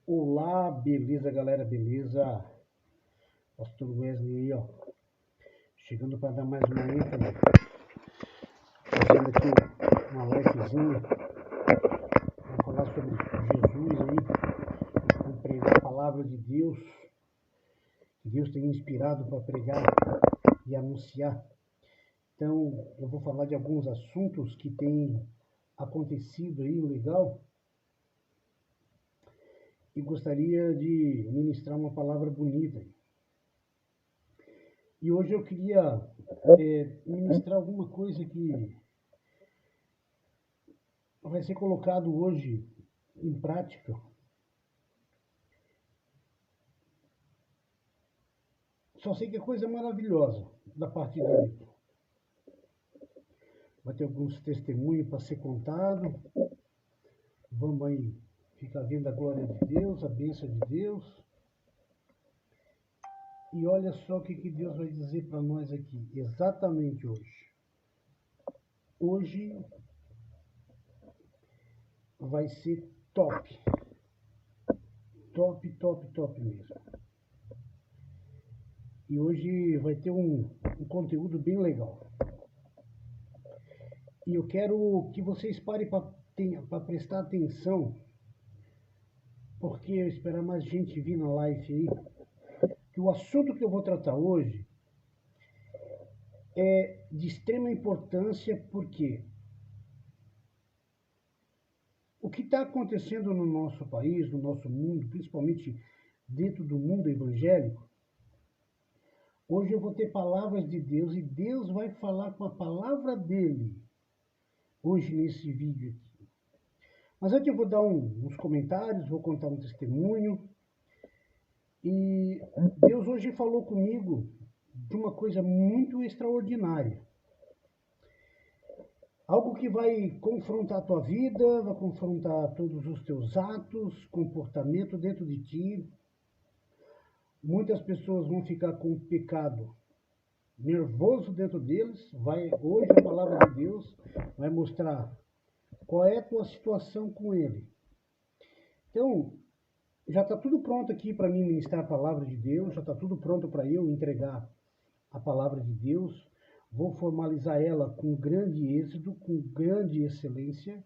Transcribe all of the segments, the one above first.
Olá, beleza, galera, beleza? Pastor Wesley aí, ó, chegando para dar mais uma ênfase, fazendo aqui uma livezinha. Vamos falar sobre Jesus aí, vamos pregar a palavra de Deus, que Deus tem inspirado para pregar e anunciar. Então, eu vou falar de alguns assuntos que têm acontecido aí, legal, e gostaria de ministrar uma palavra bonita. E hoje eu queria ministrar alguma coisa que vai ser colocado hoje em prática. Só sei que é coisa maravilhosa da parte dele. Vai ter alguns testemunhos para ser contado. Vamos aí ficar vendo a glória de Deus, a bênção de Deus. E olha só o que Deus vai dizer para nós aqui, exatamente hoje. Hoje vai ser top. Top, top, top mesmo. E hoje vai ter um conteúdo bem legal. E eu quero que vocês parem para prestar atenção, porque eu esperar mais gente vir na live aí, que o assunto que eu vou tratar hoje é de extrema importância, porque o que está acontecendo no nosso país, no nosso mundo, principalmente dentro do mundo evangélico, hoje eu vou ter palavras de Deus e Deus vai falar com a palavra dele hoje nesse vídeo aqui. Mas antes eu vou dar uns comentários, vou contar um testemunho. E Deus hoje falou comigo de uma coisa muito extraordinária. Algo que vai confrontar a tua vida, vai confrontar todos os teus atos, comportamento dentro de ti. Muitas pessoas vão ficar com o pecado nervoso dentro deles. Hoje a palavra de Deus vai mostrar qual é a tua situação com ele. Então, já está tudo pronto aqui para mim ministrar a palavra de Deus, já está tudo pronto para eu entregar a palavra de Deus. Vou formalizar ela com grande êxito, com grande excelência.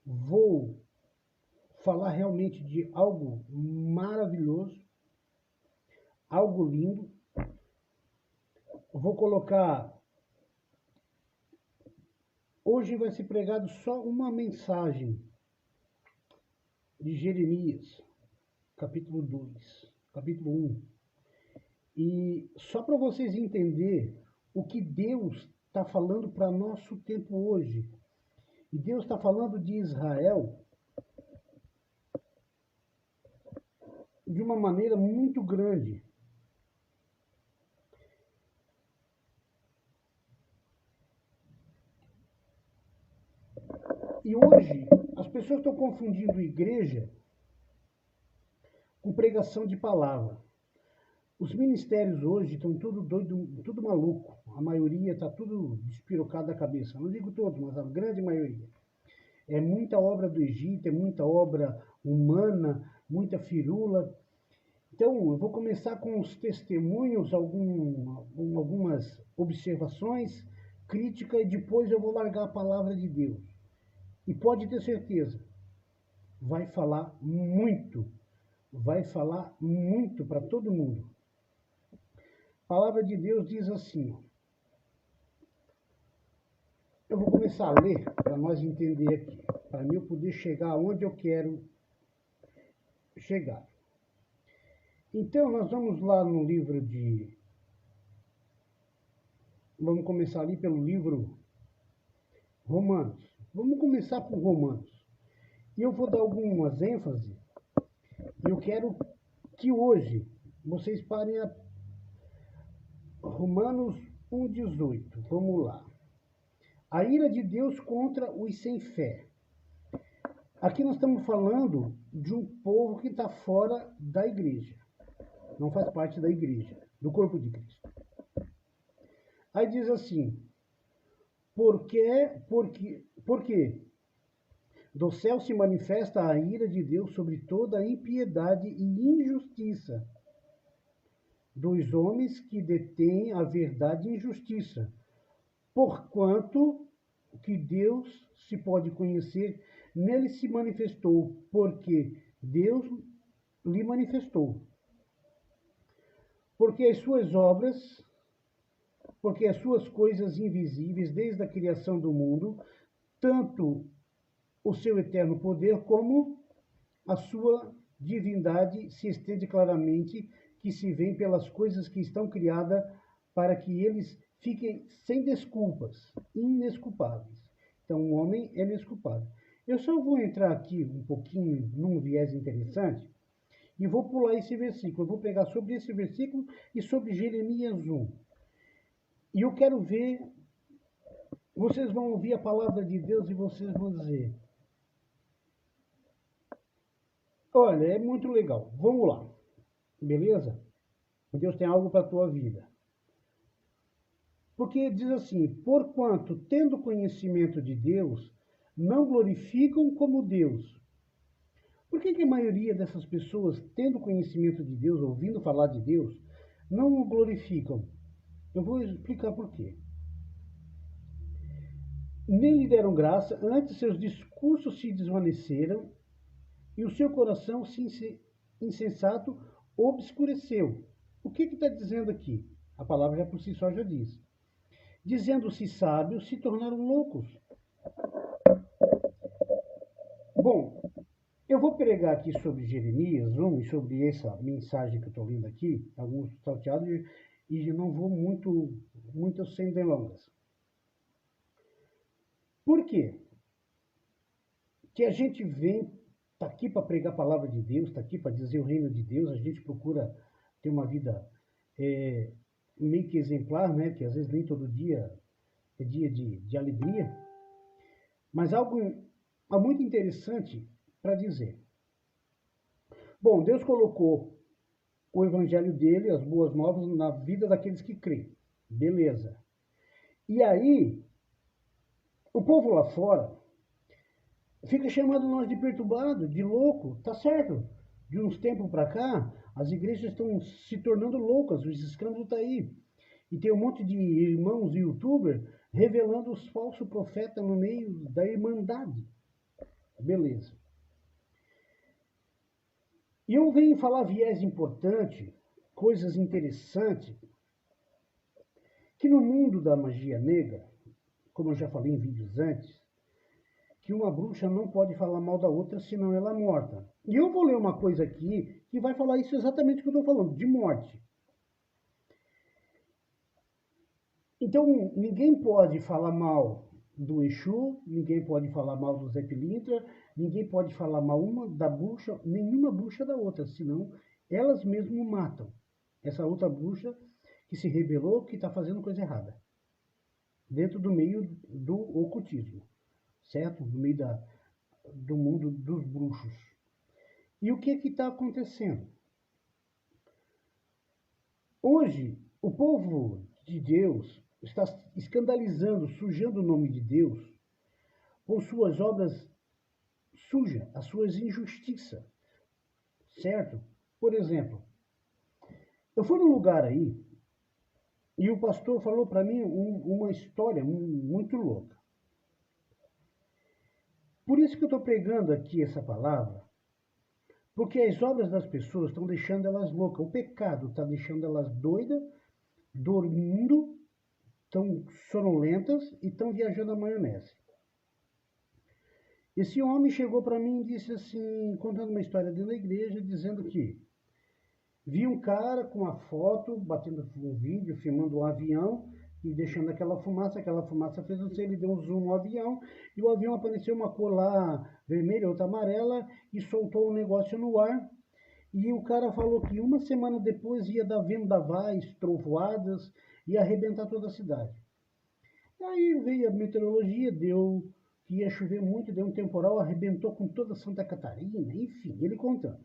Vou falar realmente de algo maravilhoso, algo lindo. Vou colocar... Hoje vai ser pregado só uma mensagem de Jeremias, capítulo 2, capítulo 1. E só para vocês entenderem o que Deus está falando para nosso tempo hoje. E Deus está falando de Israel de uma maneira muito grande. E hoje as pessoas estão confundindo igreja com pregação de palavra. Os ministérios hoje estão tudo doido, tudo maluco. A maioria está tudo despirocado da cabeça. Não digo todos, mas a grande maioria. É muita obra do Egito, é muita obra humana, muita firula. Então, eu vou começar com os testemunhos, algumas observações, crítica, e depois eu vou largar a palavra de Deus. E pode ter certeza, vai falar muito para todo mundo. A palavra de Deus diz assim, eu vou começar a ler para nós entender aqui, para mim eu poder chegar onde eu quero chegar. Então, nós vamos lá no livro de... Vamos começar ali pelo livro Romanos. Vamos começar por Romanos. E eu vou dar algumas ênfases. E eu quero que hoje vocês parem a Romanos 1,18. Vamos lá. A ira de Deus contra os sem fé. Aqui nós estamos falando de um povo que está fora da igreja. Não faz parte da igreja, do corpo de Cristo. Aí diz assim, por quê? Do céu se manifesta a ira de Deus sobre toda a impiedade e injustiça dos homens que detêm a verdade e injustiça, porquanto que Deus se pode conhecer, nele se manifestou, porque Deus lhe manifestou. Porque as suas obras, porque as suas coisas invisíveis, desde a criação do mundo, tanto o seu eterno poder como a sua divindade se estende claramente, que se vê pelas coisas que estão criadas, para que eles fiquem sem desculpas, inesculpáveis. Então, o homem é inesculpável. Eu só vou entrar aqui um pouquinho num viés interessante e vou pular esse versículo. Eu vou pegar sobre esse versículo e sobre Jeremias 1. E eu quero ver, vocês vão ouvir a palavra de Deus e vocês vão dizer: olha, é muito legal. Vamos lá. Beleza? Deus tem algo para a tua vida. Porque diz assim: porquanto, tendo conhecimento de Deus, não glorificam como Deus. Por que a maioria dessas pessoas, tendo conhecimento de Deus, ouvindo falar de Deus, não o glorificam? Eu vou explicar por quê. Nem lhe deram graça, antes seus discursos se desvaneceram e o seu coração insensato obscureceu. O que está dizendo aqui? A palavra já por si só já diz. Dizendo-se sábios, se tornaram loucos. Bom, eu vou pregar aqui sobre Jeremias 1 e sobre essa mensagem que eu estou lendo aqui, alguns salteados, e não vou muito sem delongas. Por quê? Que a gente vem, está aqui para pregar a palavra de Deus, está aqui para dizer o reino de Deus, a gente procura ter uma vida meio que exemplar, né? Que às vezes nem todo dia é dia de alegria, mas algo muito interessante para dizer. Bom, Deus colocou o evangelho dele, as boas novas, na vida daqueles que creem. Beleza. E aí, o povo lá fora fica chamando nós de perturbado, de louco. Tá certo. De uns tempos para cá, as igrejas estão se tornando loucas, os escândalos estão aí. E tem um monte de irmãos youtubers revelando os falsos profetas no meio da irmandade. Beleza. E eu venho falar viés importante, coisas interessantes, que no mundo da magia negra, como eu já falei em vídeos antes, que uma bruxa não pode falar mal da outra, senão ela é morta. E eu vou ler uma coisa aqui que vai falar isso exatamente que eu estou falando, de morte. Então, ninguém pode falar mal do Exu, ninguém pode falar mal do Zé Pilintra, ninguém pode falar mal uma da bruxa, nenhuma bruxa da outra, senão elas mesmo matam essa outra bruxa que se rebelou, que está fazendo coisa errada, dentro do meio do ocultismo, certo? No meio do mundo dos bruxos. E o que está acontecendo? Hoje, o povo de Deus está escandalizando, sujando o nome de Deus com suas obras sujas, as suas injustiças, certo? Por exemplo, eu fui num lugar aí e o pastor falou para mim uma história muito louca. Por isso que eu estou pregando aqui essa palavra, porque as obras das pessoas estão deixando elas loucas, o pecado está deixando elas doidas, dormindo, estão sonolentas e estão viajando a maionese. Esse homem chegou para mim e disse assim, contando uma história dentro da igreja, dizendo que viu um cara com uma foto, batendo um vídeo, filmando um avião e deixando aquela fumaça fez assim, ele deu um zoom no avião e o avião apareceu uma cor lá vermelha, outra amarela e soltou um negócio no ar. E o cara falou que uma semana depois ia dar vendavais, trovoadas, ia arrebentar toda a cidade. Aí veio a meteorologia, deu que ia chover muito, deu um temporal, arrebentou com toda Santa Catarina, enfim, ele contando.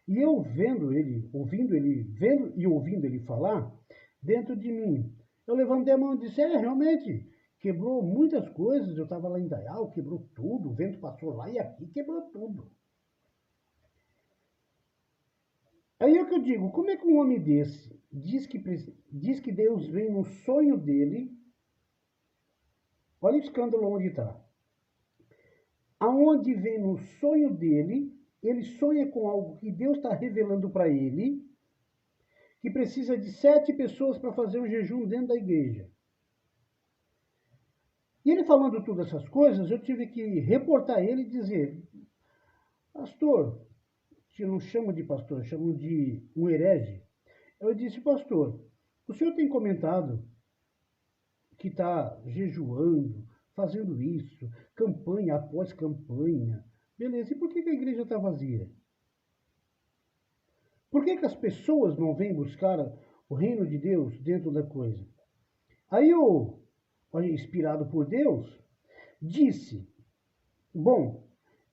E eu vendo ele, ouvindo ele falar, dentro de mim, eu levantei a mão e disse, realmente, quebrou muitas coisas. Eu estava lá em Dayal, quebrou tudo, o vento passou lá e aqui, quebrou tudo. Aí é o que eu digo, como é que um homem desse diz que Deus vem no sonho dele? Olha o escândalo onde está. Aonde vem no sonho dele, ele sonha com algo que Deus está revelando para ele, que precisa de 7 pessoas para fazer um jejum dentro da igreja. E ele falando todas essas coisas, eu tive que reportar ele e dizer, pastor, eu não chamo de pastor, chamo de um herege. Eu disse, pastor, o senhor tem comentado que está jejuando, fazendo isso, campanha após campanha. Beleza, e por que a igreja está vazia? Por que as pessoas não vêm buscar o reino de Deus dentro da coisa? Aí eu, inspirado por Deus, disse, bom,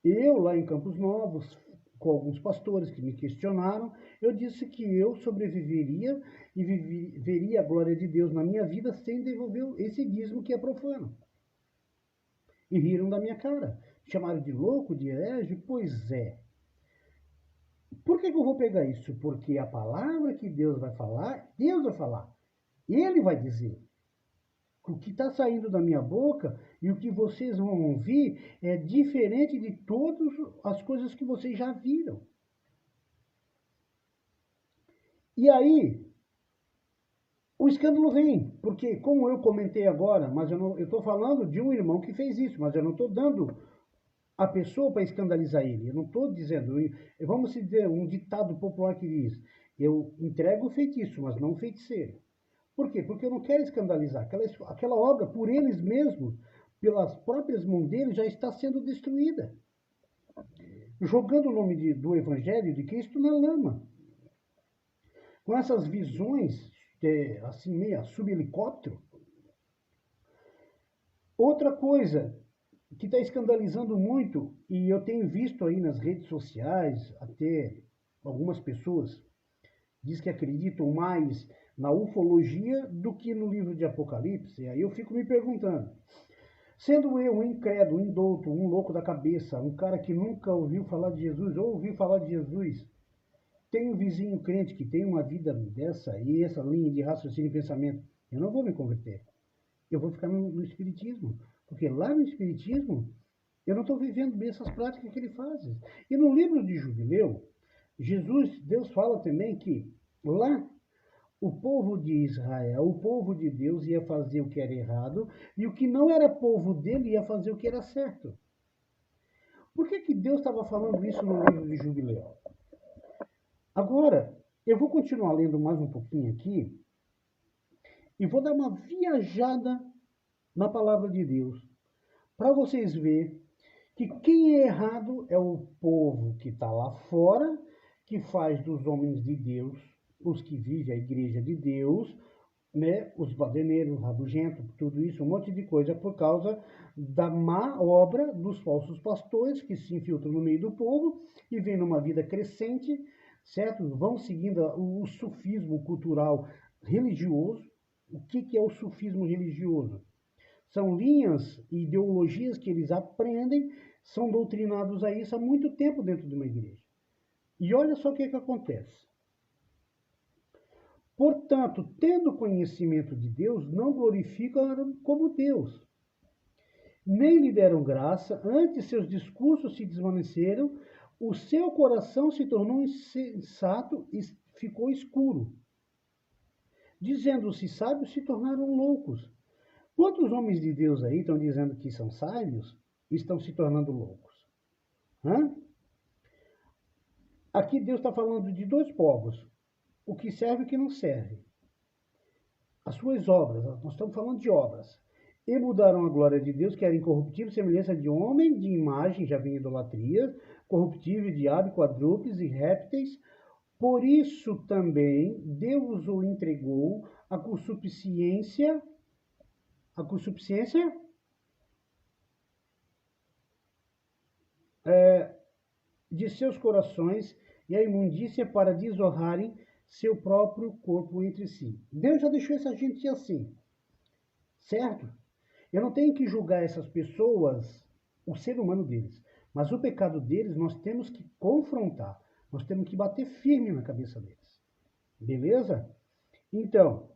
eu lá em Campos Novos, com alguns pastores que me questionaram, eu disse que eu sobreviveria e veria a glória de Deus na minha vida sem devolver esse dízimo que é profano. E riram da minha cara. Chamaram de louco, de herege? Pois é. Por que eu vou pegar isso? Porque a palavra que Deus vai falar. Ele vai dizer. O que está saindo da minha boca e o que vocês vão ouvir é diferente de todas as coisas que vocês já viram. E aí, o escândalo vem, porque como eu comentei agora, mas eu estou falando de um irmão que fez isso, mas eu não estou dando a pessoa para escandalizar ele. Eu não estou dizendo, vamos dizer, um ditado popular que diz, eu entrego o feitiço, mas não o feiticeiro. Por quê? Porque eu não quero escandalizar. Aquela obra, por eles mesmos, pelas próprias mãos deles, já está sendo destruída. Jogando o nome do Evangelho de Cristo na lama. Com essas visões, assim, meio subelicóptero. Outra coisa que está escandalizando muito, e eu tenho visto aí nas redes sociais, até algumas pessoas diz que acreditam mais na ufologia do que no livro de Apocalipse. Aí eu fico me perguntando, sendo eu um incrédulo, um indouto, um louco da cabeça, um cara que nunca ouviu falar de Jesus, ou ouviu falar de Jesus, tem um vizinho crente que tem uma vida dessa e essa linha de raciocínio e pensamento, eu não vou me converter. Eu vou ficar no Espiritismo. Porque lá no Espiritismo, eu não estou vivendo bem essas práticas que ele faz. E no livro de Jubileu, Deus fala também que lá o povo de Israel, o povo de Deus ia fazer o que era errado e o que não era povo dele ia fazer o que era certo. Por que Deus estava falando isso no livro de Jubileu? Agora, eu vou continuar lendo mais um pouquinho aqui e vou dar uma viajada na palavra de Deus para vocês verem que quem é errado é o povo que está lá fora, que faz dos homens de Deus, os que vivem a igreja de Deus, né, os baderneiros, rabugento, tudo isso, um monte de coisa por causa da má obra dos falsos pastores que se infiltram no meio do povo e vêm numa vida crescente, certo? Vão seguindo o sufismo cultural religioso. O que é o sufismo religioso? São linhas e ideologias que eles aprendem, são doutrinados a isso há muito tempo dentro de uma igreja. E olha só o que acontece. Portanto, tendo conhecimento de Deus, não glorificam como Deus. Nem lhe deram graça, antes seus discursos se desvaneceram, o seu coração se tornou insensato e ficou escuro. Dizendo-se sábios, se tornaram loucos. Quantos homens de Deus aí estão dizendo que são sábios e estão se tornando loucos? Hã? Aqui Deus está falando de 2 povos, o que serve e o que não serve. As suas obras, nós estamos falando de obras. E mudaram a glória de Deus, que era incorruptível, semelhança de homem, de imagem, já vem idolatria, corruptível de ave, quadrúpedes e répteis. Por isso também Deus o entregou à concupiscência. A concupiscência de seus corações e a imundícia para desonrarem seu próprio corpo entre si. Deus já deixou essa gente assim, certo? Eu não tenho que julgar essas pessoas, o ser humano deles, mas o pecado deles nós temos que confrontar, nós temos que bater firme na cabeça deles. Beleza? Então,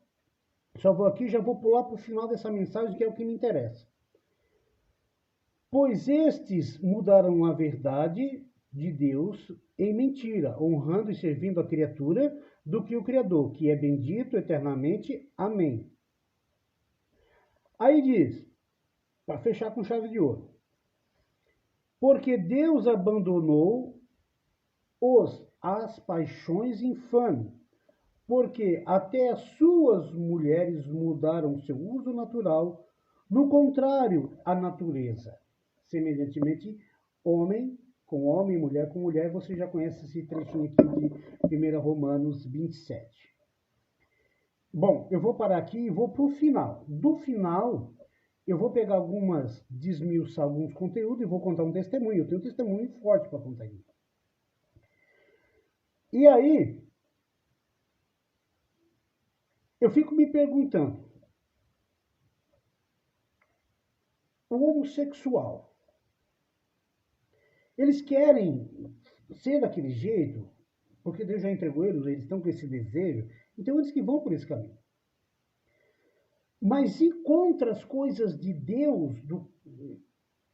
só vou aqui, já vou pular para o final dessa mensagem, que é o que me interessa. Pois estes mudaram a verdade de Deus em mentira, honrando e servindo a criatura do que o Criador, que é bendito eternamente. Amém. Aí diz, para fechar com chave de ouro, porque Deus abandonou as paixões infames, porque até as suas mulheres mudaram seu uso natural, no contrário à natureza. Semelhantemente, homem, mulher com mulher, você já conhece esse trechinho aqui de 1 Romanos 27. Bom, eu vou parar aqui e vou para o final. Do final, eu vou pegar desmiuçar alguns conteúdos e vou contar um testemunho. Eu tenho um testemunho forte para contar aqui. E aí, eu fico me perguntando, o homossexual, eles querem ser daquele jeito, porque Deus já entregou eles estão com esse desejo, então eles que vão por esse caminho. Mas e contra as coisas de Deus,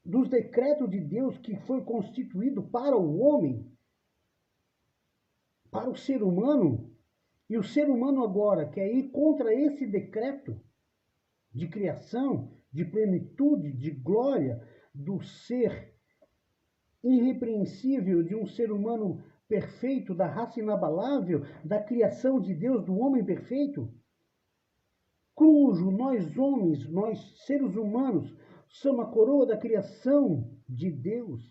dos decretos de Deus que foi constituído para o homem, para o ser humano, e o ser humano agora quer ir contra esse decreto de criação, de plenitude, de glória, do ser irrepreensível, de um ser humano perfeito, da raça inabalável, da criação de Deus, do homem perfeito, cujo nós homens, nós seres humanos, somos a coroa da criação de Deus.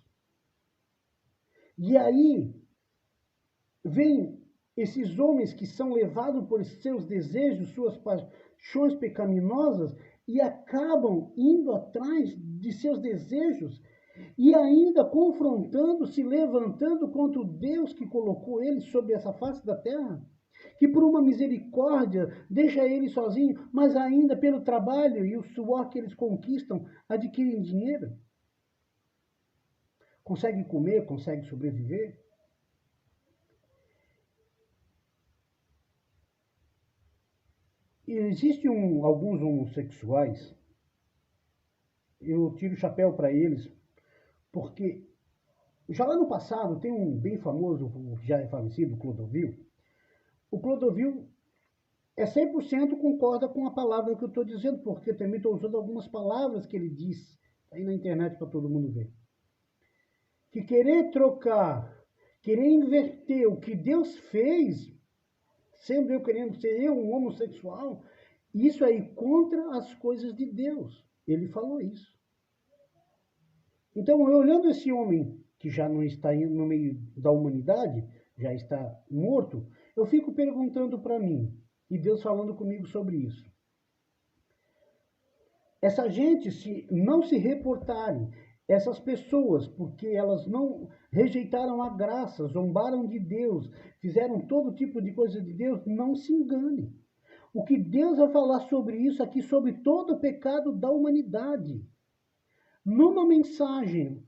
E aí vem esses homens que são levados por seus desejos, suas paixões pecaminosas e acabam indo atrás de seus desejos e ainda confrontando, se levantando contra o Deus que colocou eles sobre essa face da terra, que por uma misericórdia deixa eles sozinhos, mas ainda pelo trabalho e o suor que eles conquistam, adquirem dinheiro. Conseguem comer, conseguem sobreviver. E existem alguns homossexuais, eu tiro o chapéu para eles, porque já lá no passado tem um bem famoso, já é falecido, Clodovil. O Clodovil é 100% concorda com a palavra que eu estou dizendo, porque também estou usando algumas palavras que ele diz aí na internet para todo mundo ver. Que querer trocar, querer inverter o que Deus fez, sendo eu querendo ser eu um homossexual, isso aí contra as coisas de Deus. Ele falou isso. Então, eu olhando esse homem que já não está no meio da humanidade, já está morto, eu fico perguntando para mim, e Deus falando comigo sobre isso. Essa gente, se não se reportarem, essas pessoas, porque elas não rejeitaram a graça, zombaram de Deus, fizeram todo tipo de coisa de Deus, não se engane. O que Deus vai falar sobre isso aqui, sobre todo o pecado da humanidade. Numa mensagem,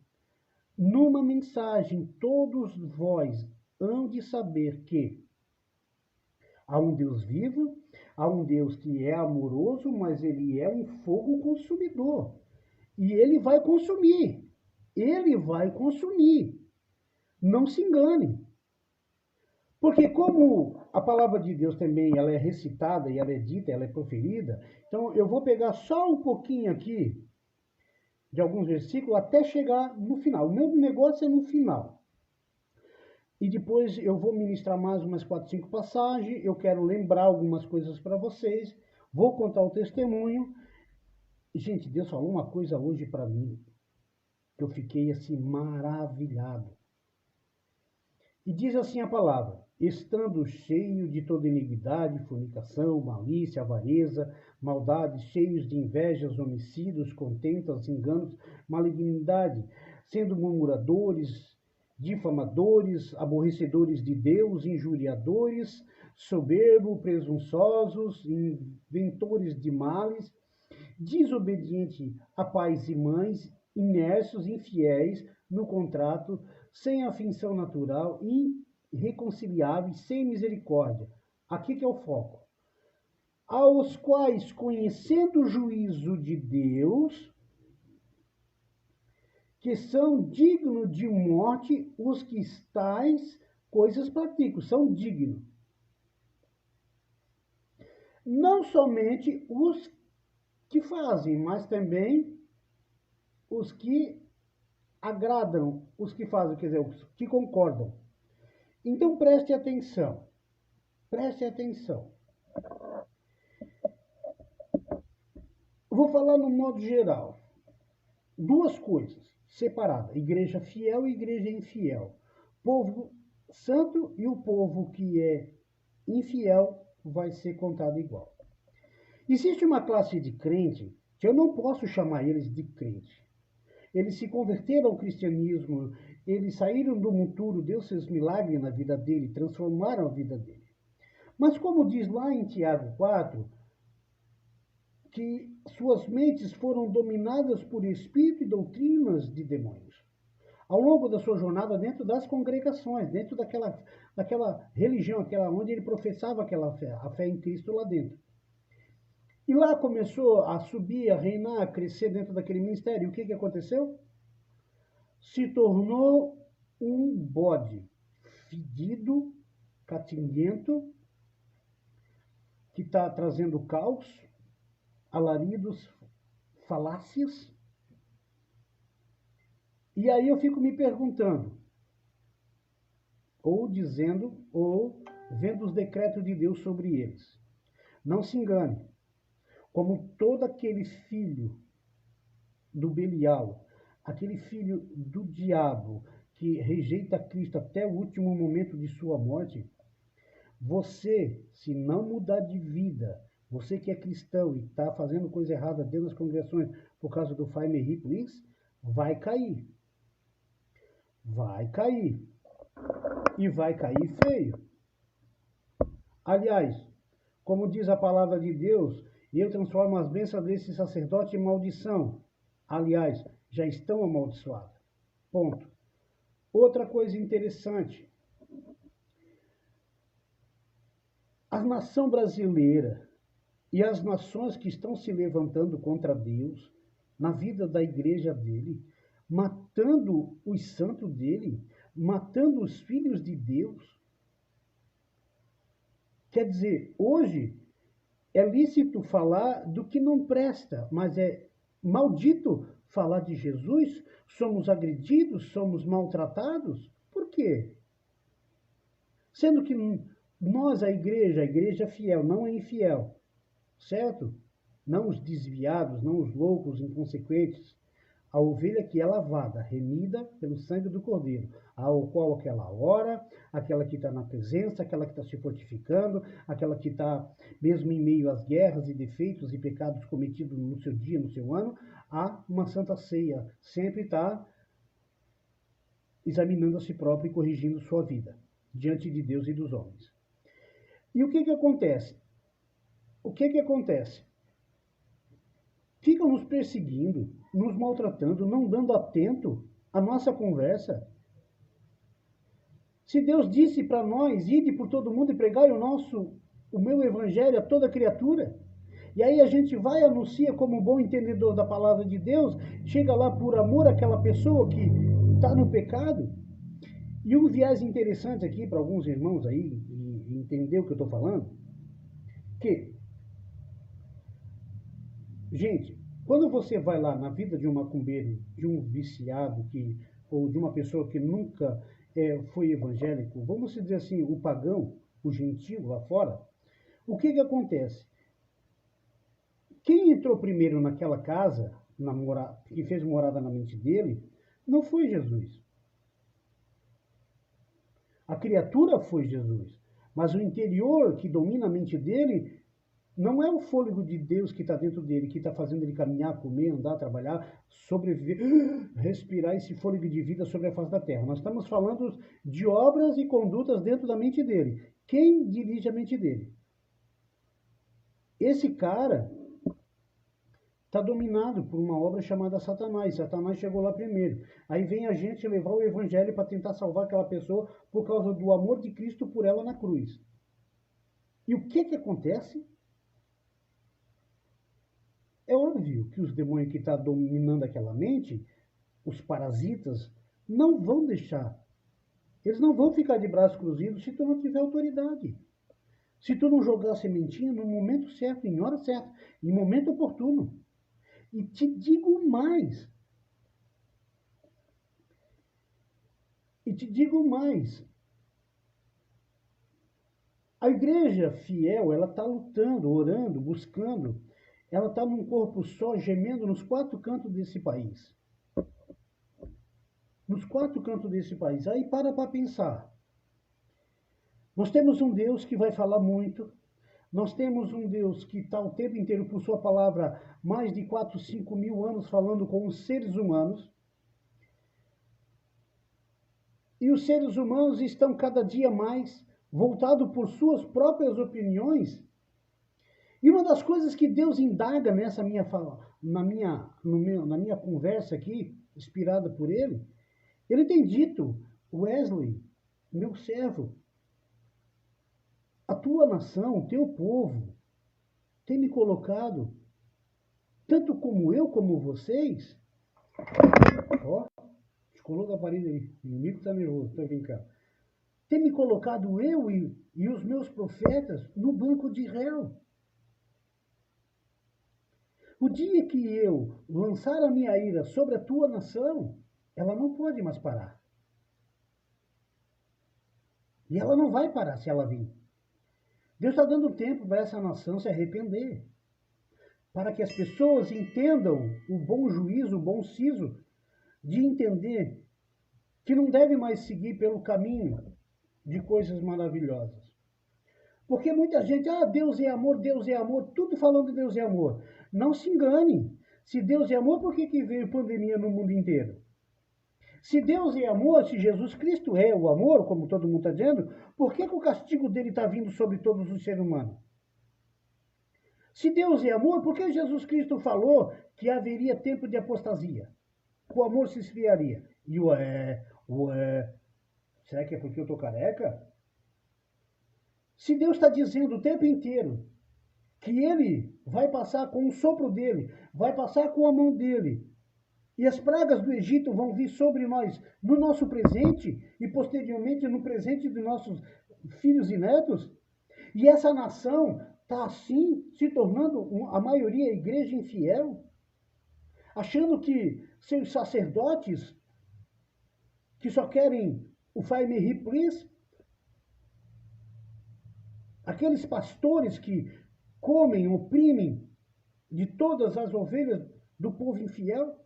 todos vós hão de saber que há um Deus vivo, há um Deus que é amoroso, mas ele é um fogo consumidor. E ele vai consumir. Ele vai consumir. Não se engane. Porque como a palavra de Deus também ela é recitada, e ela é dita, ela é proferida, então eu vou pegar só um pouquinho aqui de alguns versículos até chegar no final. O meu negócio é no final. E depois eu vou ministrar mais umas 4, 5 passagens. Eu quero lembrar algumas coisas para vocês. Vou contar o testemunho. Gente, Deus falou uma coisa hoje para mim, que eu fiquei assim maravilhado. E diz assim a palavra: estando cheio de toda iniquidade, fornicação, malícia, avareza, maldade, cheios de invejas, homicídios, contentas, enganos, malignidade, sendo murmuradores, difamadores, aborrecedores de Deus, injuriadores, soberbos, presunçosos, inventores de males, desobediente a pais e mães, imersos, infiéis no contrato, sem afeição natural, irreconciliáveis, sem misericórdia. Aqui que é o foco. Aos quais, conhecendo o juízo de Deus, que são dignos de morte, os que tais coisas praticam, são dignos. Não somente os que fazem, mas também os que agradam, os que fazem, quer dizer, os que concordam. Então preste atenção, preste atenção. Vou falar no modo geral. Duas coisas separadas: igreja fiel e igreja infiel. Povo santo e o povo que é infiel vai ser contado igual. Existe uma classe de crente que eu não posso chamar eles de crente. Eles se converteram ao cristianismo, eles saíram do monturo, Deus fez milagre na vida dele, transformaram a vida dele. Mas como diz lá em Tiago 4, que suas mentes foram dominadas por espírito e doutrinas de demônios. Ao longo da sua jornada dentro das congregações, dentro daquela religião, aquela onde ele professava aquela fé, a fé em Cristo lá dentro. E lá começou a subir, a reinar, a crescer dentro daquele ministério. E o que aconteceu? Se tornou um bode fedido, catinguento, que está trazendo caos, alaridos, falácias. E aí eu fico me perguntando, ou dizendo, ou vendo os decretos de Deus sobre eles. Não se engane, como todo aquele filho do Belial, aquele filho do diabo que rejeita Cristo até o último momento de sua morte, você, se não mudar de vida, você que é cristão e está fazendo coisa errada dentro das congregações por causa do Faimery Please, vai cair. Vai cair. E vai cair feio. Aliás, como diz a palavra de Deus, eu transformo as bênçãos desse sacerdote em maldição. Aliás, já estão amaldiçoadas. Ponto. Outra coisa interessante. A nação brasileira e as nações que estão se levantando contra Deus, na vida da igreja dele, matando os santos dele, matando os filhos de Deus. Quer dizer, hoje é lícito falar do que não presta, mas é maldito falar de Jesus. Somos agredidos, somos maltratados. Por quê? Sendo que nós, a igreja fiel, não é infiel, certo? Não os desviados, não os loucos, inconsequentes. A ovelha que é lavada, remida pelo sangue do Cordeiro, ao qual aquela ora, aquela que está na presença, aquela que está se fortificando, aquela que está, mesmo em meio às guerras e defeitos e pecados cometidos no seu dia, no seu ano, há uma santa ceia, sempre está examinando a si próprio e corrigindo sua vida, diante de Deus e dos homens. E o que acontece? O que acontece? Ficam nos perseguindo, nos maltratando, não dando atento à nossa conversa. Se Deus disse para nós, ide por todo mundo e pregai o meu evangelho a toda criatura, e aí a gente vai, anuncia como um bom entendedor da palavra de Deus, chega lá por amor àquela pessoa que está no pecado. E um viés interessante aqui para alguns irmãos aí, e entender o que eu estou falando, que gente, quando você vai lá na vida de um macumbeiro, de um viciado, ou de uma pessoa que nunca foi evangélico, vamos dizer assim, o pagão, o gentio lá fora, o que acontece? Quem entrou primeiro naquela casa e fez morada na mente dele, não foi Jesus. A criatura foi Jesus. Mas o interior que domina a mente dele não é o fôlego de Deus que está dentro dele, que está fazendo ele caminhar, comer, andar, trabalhar, sobreviver, respirar esse fôlego de vida sobre a face da terra. Nós estamos falando de obras e condutas dentro da mente dele. Quem dirige a mente dele? Esse cara está dominado por uma obra chamada Satanás. Satanás chegou lá primeiro. Aí vem a gente levar o evangelho para tentar salvar aquela pessoa por causa do amor de Cristo por ela na cruz. E o que acontece? É óbvio que os demônios que estão dominando aquela mente, os parasitas, não vão deixar. Eles não vão ficar de braços cruzados se tu não tiver autoridade. Se tu não jogar a sementinha no momento certo, em hora certa, em momento oportuno. E te digo mais. A igreja fiel, ela está lutando, orando, buscando. Ela está num corpo só, gemendo nos quatro cantos desse país. Nos quatro cantos desse país. Aí para pensar. Nós temos um Deus que vai falar muito. Nós temos um Deus que está o tempo inteiro, por sua palavra, mais de 4, 5 mil anos falando com os seres humanos. E os seres humanos estão cada dia mais voltados por suas próprias opiniões. E uma das coisas que Deus indaga nessa minha fala, na minha conversa aqui, inspirada por ele tem dito: Wesley, meu servo, a tua nação, o teu povo, tem me colocado, tanto como eu, como vocês. Ó, descolou da parede aí, o inimigo está nervoso, estou brincando. Tem me colocado eu e os meus profetas no banco de réu. O dia que eu lançar a minha ira sobre a tua nação, ela não pode mais parar. E ela não vai parar se ela vir. Deus está dando tempo para essa nação se arrepender. Para que as pessoas entendam o bom juízo, o bom siso, de entender que não deve mais seguir pelo caminho de coisas maravilhosas. Porque muita gente, Deus é amor, tudo falando de Deus é amor. Não se engane. Se Deus é amor, por que veio pandemia no mundo inteiro? Se Deus é amor, se Jesus Cristo é o amor, como todo mundo está dizendo, por que o castigo dele está vindo sobre todos os seres humanos? Se Deus é amor, por que Jesus Cristo falou que haveria tempo de apostasia? O amor se esfriaria. E será que é porque eu estou careca? Se Deus está dizendo o tempo inteiro que ele vai passar com o sopro dele, vai passar com a mão dele, e as pragas do Egito vão vir sobre nós no nosso presente e posteriormente no presente de nossos filhos e netos, e essa nação está assim se tornando a maioria igreja infiel, achando que seus sacerdotes que só querem o Fai Me Ri Please, aqueles pastores que comem, oprimem de todas as ovelhas do povo infiel,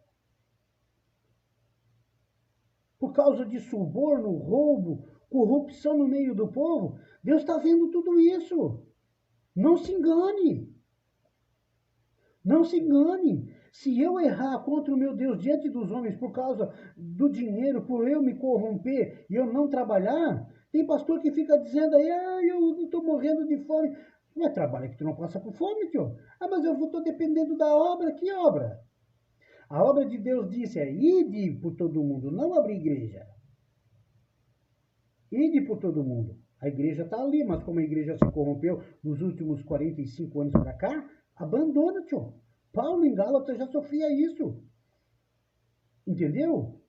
por causa de suborno, roubo, corrupção no meio do povo. Deus está vendo tudo isso. Não se engane. Não se engane. Se eu errar contra o meu Deus diante dos homens por causa do dinheiro, por eu me corromper e eu não trabalhar, tem pastor que fica dizendo aí, eu estou morrendo de fome. Não é trabalho que tu não passa por fome, tio. Mas eu estou dependendo da obra. Que obra? A obra de Deus disse ide por todo mundo, não abrir igreja. Ide por todo mundo. A igreja está ali, mas como a igreja se corrompeu nos últimos 45 anos para cá, abandona, tio. Paulo em Gálatas já sofria isso. Entendeu?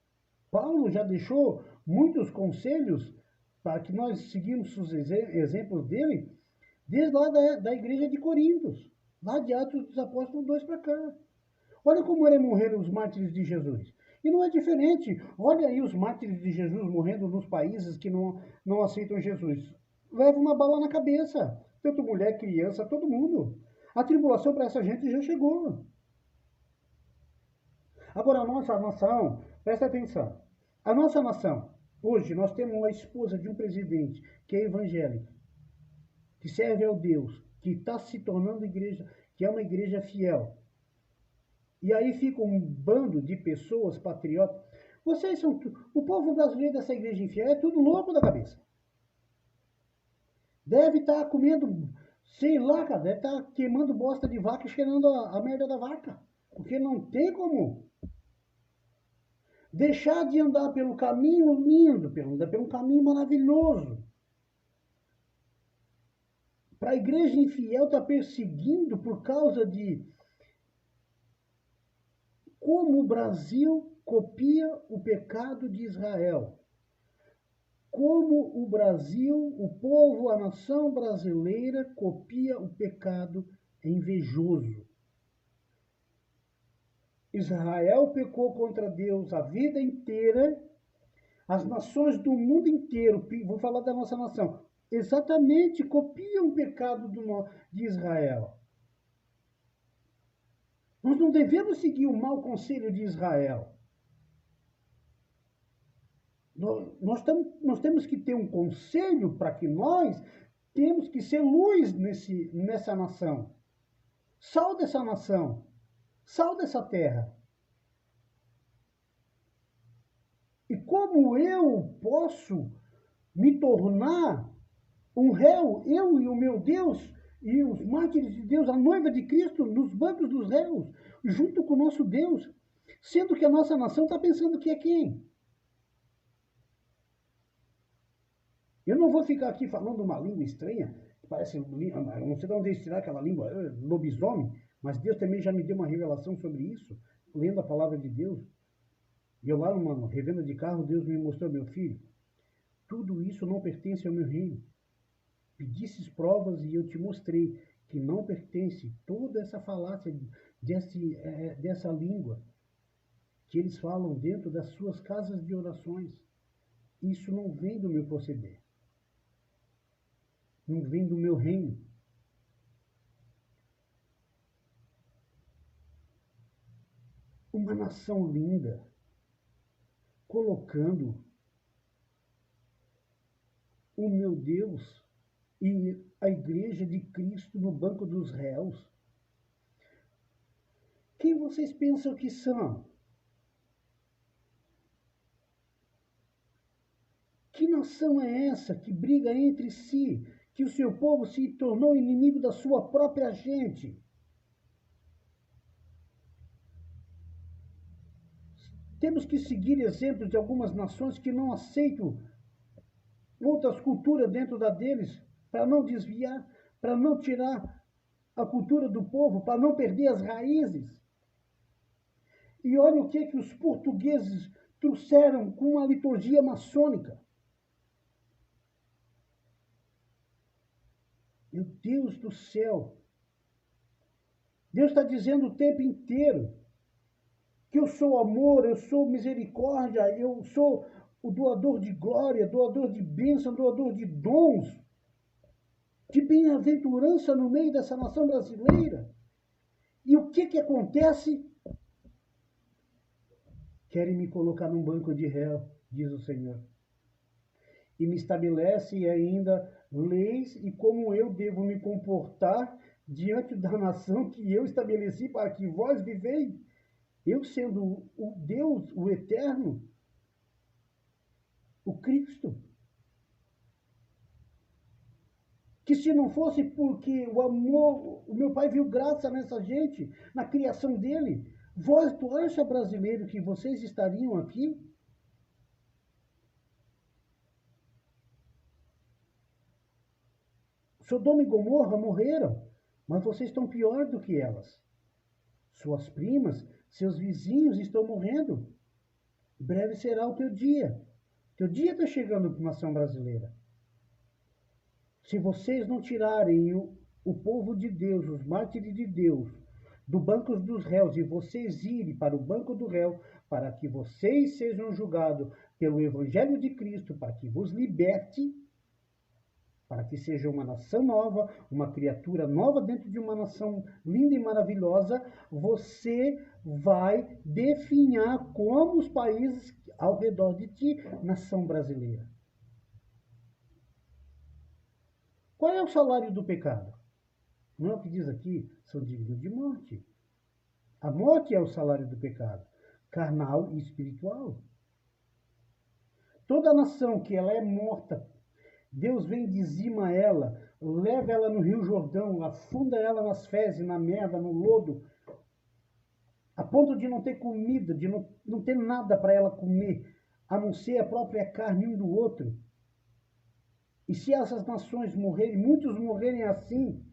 Paulo já deixou muitos conselhos para que nós seguimos os exemplos dele, desde lá da igreja de Corintos, lá de Atos dos Apóstolos 2 para cá. Olha como morreram os mártires de Jesus. E não é diferente. Olha aí os mártires de Jesus morrendo nos países que não aceitam Jesus. Leva uma bala na cabeça. Tanto mulher, criança, todo mundo. A tribulação para essa gente já chegou. Agora, a nossa nação, presta atenção. A nossa nação, hoje, nós temos a esposa de um presidente que é evangélico, que serve ao Deus, que está se tornando igreja, que é uma igreja fiel. E aí fica um bando de pessoas patriotas. Vocês são... O povo brasileiro dessa igreja infiel é tudo louco da cabeça. Deve estar comendo, sei lá, cara, deve estar queimando bosta de vaca e cheirando a merda da vaca. Porque não tem como deixar de andar pelo caminho lindo, pelo caminho maravilhoso. Para a igreja infiel estar perseguindo por causa de como o Brasil copia o pecado de Israel. Como o Brasil, o povo, a nação brasileira copia o pecado invejoso. Israel pecou contra Deus a vida inteira. As nações do mundo inteiro, vou falar da nossa nação, exatamente copiam o pecado de Israel. Nós não devemos seguir o mau conselho de Israel. Nós temos que ter um conselho para que nós temos que ser luz nessa nação. Sal dessa nação. Sal dessa terra. E como eu posso me tornar um réu, eu e o meu Deus, e os mártires de Deus, a noiva de Cristo, nos bancos dos réus, junto com o nosso Deus, sendo que a nossa nação está pensando que é quem? Eu não vou ficar aqui falando uma língua estranha, que parece, não sei de onde tirar aquela língua, lobisomem, mas Deus também já me deu uma revelação sobre isso, lendo a palavra de Deus. E eu lá numa revenda de carro, Deus me mostrou, meu filho, tudo isso não pertence ao meu reino. Pedisses provas e eu te mostrei que não pertence toda essa falácia dessa língua que eles falam dentro das suas casas de orações. Isso não vem do meu proceder. Não vem do meu reino. Uma nação linda, colocando o meu Deus e a igreja de Cristo no banco dos réus. Quem vocês pensam que são? Que nação é essa que briga entre si, que o seu povo se tornou inimigo da sua própria gente? Temos que seguir exemplos de algumas nações que não aceitam outras culturas dentro da deles, para não desviar, para não tirar a cultura do povo, para não perder as raízes. E olha o que os portugueses trouxeram com a liturgia maçônica. Meu Deus do céu! Deus está dizendo o tempo inteiro que eu sou amor, eu sou misericórdia, eu sou o doador de glória, doador de bênção, doador de dons, de bem-aventurança no meio dessa nação brasileira. E o que acontece? Querem me colocar num banco de réu, diz o Senhor. E me estabelece ainda leis e como eu devo me comportar diante da nação que eu estabeleci para que vós viveis. Eu sendo o Deus, o Eterno, o Cristo. Que se não fosse porque o amor, o meu Pai viu graça nessa gente, na criação dele, tu acha, brasileiro, que vocês estariam aqui? Sodoma e Gomorra morreram, mas vocês estão pior do que elas. Suas primas, seus vizinhos estão morrendo. Breve será o teu dia. Teu dia está chegando para a nação brasileira. Se vocês não tirarem o povo de Deus, os mártires de Deus, do banco dos réus, e vocês irem para o banco do réu, para que vocês sejam julgados pelo Evangelho de Cristo, para que vos liberte, para que seja uma nação nova, uma criatura nova dentro de uma nação linda e maravilhosa, você vai definhar como os países ao redor de ti, nação brasileira. Qual é o salário do pecado? Não é o que diz aqui, são dignos de morte. A morte é o salário do pecado, carnal e espiritual. Toda nação que ela é morta, Deus vem, dizima ela, leva ela no Rio Jordão, afunda ela nas fezes, na merda, no lodo, a ponto de não ter comida, de não ter nada para ela comer, a não ser a própria carne um do outro. E se essas nações morrerem, muitos morrerem assim,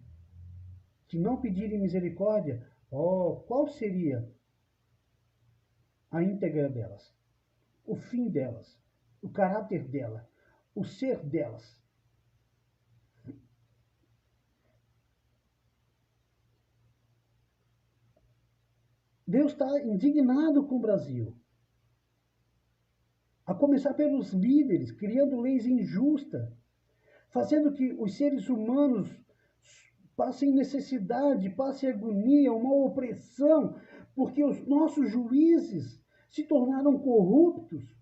se não pedirem misericórdia, qual seria a íntegra delas, o fim delas, o caráter dela, o ser delas? Deus está indignado com o Brasil. A começar pelos líderes, criando leis injustas, fazendo que os seres humanos passem necessidade, passem agonia, uma opressão, porque os nossos juízes se tornaram corruptos.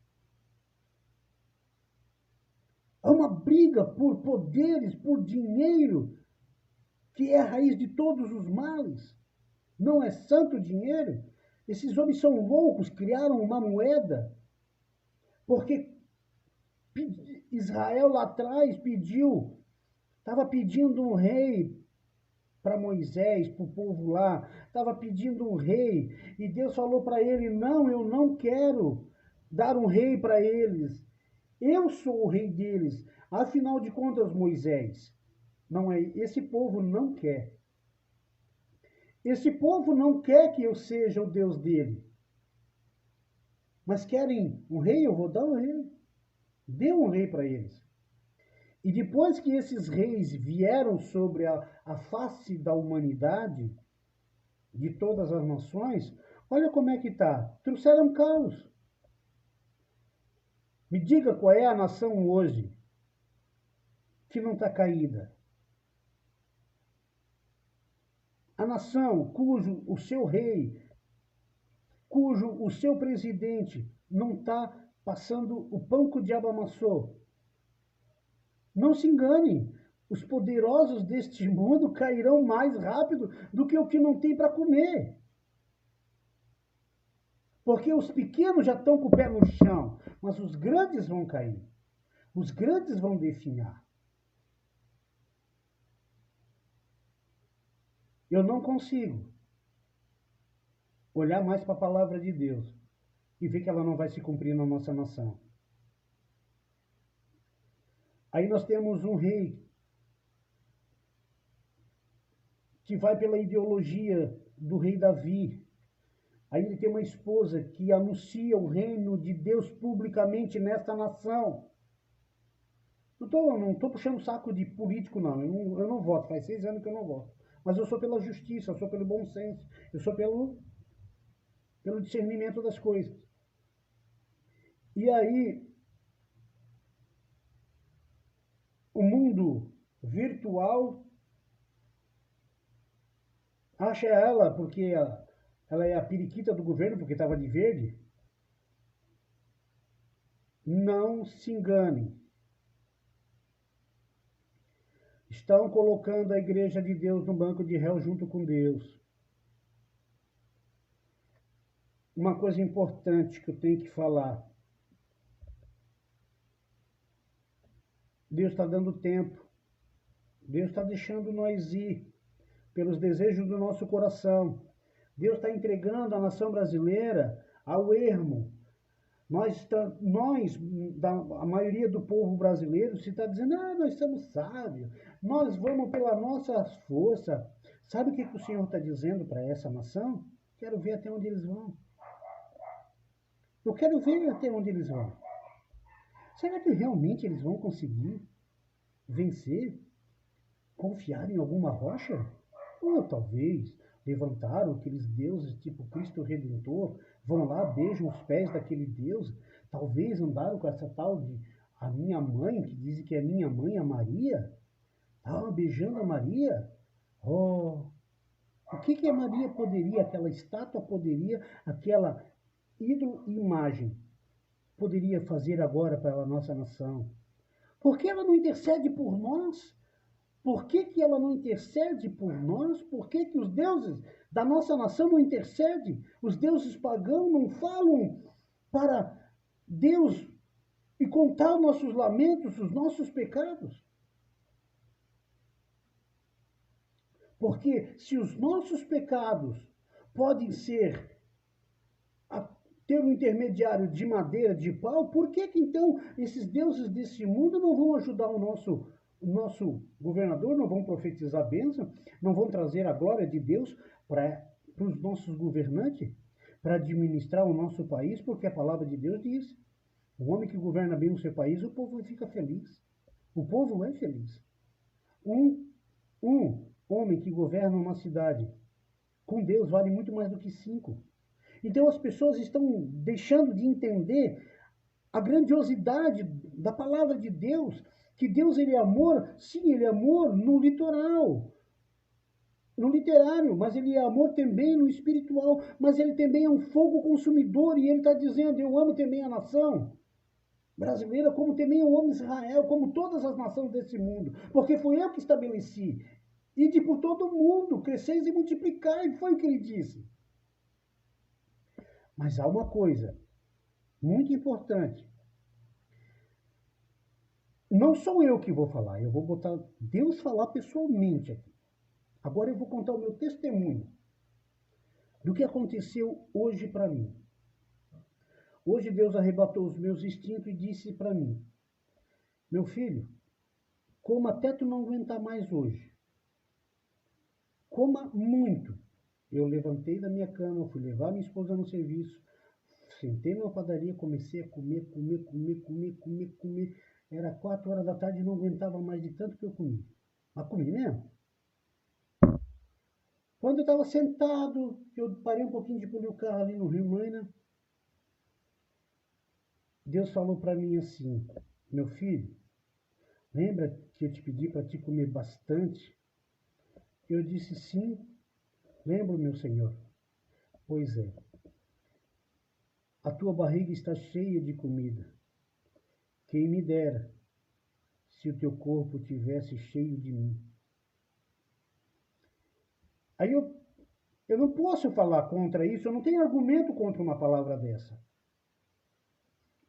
Há uma briga por poderes, por dinheiro, que é a raiz de todos os males. Não é santo dinheiro. Esses homens são loucos, criaram uma moeda, porque Israel lá atrás estava pedindo um rei para Moisés, para o povo lá, estava pedindo um rei, e Deus falou para ele: não, eu não quero dar um rei para eles, eu sou o rei deles. Afinal de contas, Moisés, não é, esse povo não quer. Esse povo não quer que eu seja o Deus dele. Mas querem um rei, eu vou dar um rei. Dê um rei para eles. E depois que esses reis vieram sobre a face da humanidade, de todas as nações, olha como é que está. Trouxeram caos. Me diga qual é a nação hoje que não está caída. A nação cujo o seu rei, cujo o seu presidente não está passando o pão que o diabo amassou. Não se enganem, os poderosos deste mundo cairão mais rápido do que o que não tem para comer. Porque os pequenos já estão com o pé no chão, mas os grandes vão cair. Os grandes vão definhar. Eu não consigo olhar mais para a palavra de Deus e ver que ela não vai se cumprir na nossa nação. Aí nós temos um rei que vai pela ideologia do rei Davi. Aí ele tem uma esposa que anuncia o reino de Deus publicamente nesta nação. Não estou puxando saco de político, não. Eu não voto, faz 6 anos que eu não voto. Mas eu sou pela justiça, eu sou pelo bom senso, eu sou pelo discernimento das coisas. E aí, o mundo virtual acha ela, porque ela é a periquita do governo, porque estava de verde. Não se engane. Estão colocando a igreja de Deus no banco de réu junto com Deus. Uma coisa importante que eu tenho que falar. Deus está dando tempo. Deus está deixando nós ir pelos desejos do nosso coração. Deus está entregando a nação brasileira ao ermo. A maioria do povo brasileiro, se está dizendo: nós somos sábios, nós vamos pela nossa força. Sabe o que o Senhor está dizendo para essa nação? Quero ver até onde eles vão. Eu quero ver até onde eles vão. Será que realmente eles vão conseguir vencer? Confiar em alguma rocha? Ou talvez levantaram aqueles deuses tipo Cristo Redentor, vão lá, beijam os pés daquele Deus, talvez andaram com essa tal de a minha mãe, que dizem que é minha mãe, a Maria, estavam beijando a Maria. O que a Maria poderia, aquela estátua poderia, aquela ídolo e imagem poderia fazer agora para a nossa nação? Por que ela não intercede por nós? Por que ela não intercede por nós? Por que os deuses da nossa nação não intercedem? Os deuses pagãos não falam para Deus e contar nossos lamentos, os nossos pecados? Porque se os nossos pecados podem ser ter um intermediário de madeira, de pau, por que que então esses deuses desse mundo não vão ajudar o nosso governador, não vão profetizar a bênção, não vão trazer a glória de Deus para os nossos governantes, para administrar o nosso país, porque a palavra de Deus diz: o homem que governa bem o seu país, o povo fica feliz. O povo é feliz. Um homem que governa uma cidade com Deus vale muito mais do que 5. Então as pessoas estão deixando de entender a grandiosidade da palavra de Deus, que Deus ele é amor, sim, ele é amor no literal, no literário, mas ele é amor também no espiritual, mas ele também é um fogo consumidor, e ele está dizendo: eu amo também a nação brasileira, como também eu amo Israel, como todas as nações desse mundo, porque foi eu que estabeleci. Ide por todo mundo, cresceis e multiplicai, foi o que ele disse. Mas há uma coisa muito importante. Não sou eu que vou falar, eu vou botar Deus falar pessoalmente aqui. Agora eu vou contar o meu testemunho do que aconteceu hoje para mim. Hoje Deus arrebatou os meus instintos e disse para mim: meu filho, coma até tu não aguentar mais hoje. Coma muito. Eu levantei da minha cama, fui levar minha esposa no serviço, sentei numa padaria, comecei a comer. Era 4 horas da tarde e não aguentava mais de tanto que eu comi. Mas comi mesmo. Quando eu estava sentado, eu parei um pouquinho de polir o carro ali no Rio Maina, Deus falou para mim assim: meu filho, lembra que eu te pedi para te comer bastante? Eu disse: sim, lembro, meu Senhor. Pois é, a tua barriga está cheia de comida. Quem me dera se o teu corpo tivesse cheio de mim. Aí eu não posso falar contra isso, eu não tenho argumento contra uma palavra dessa.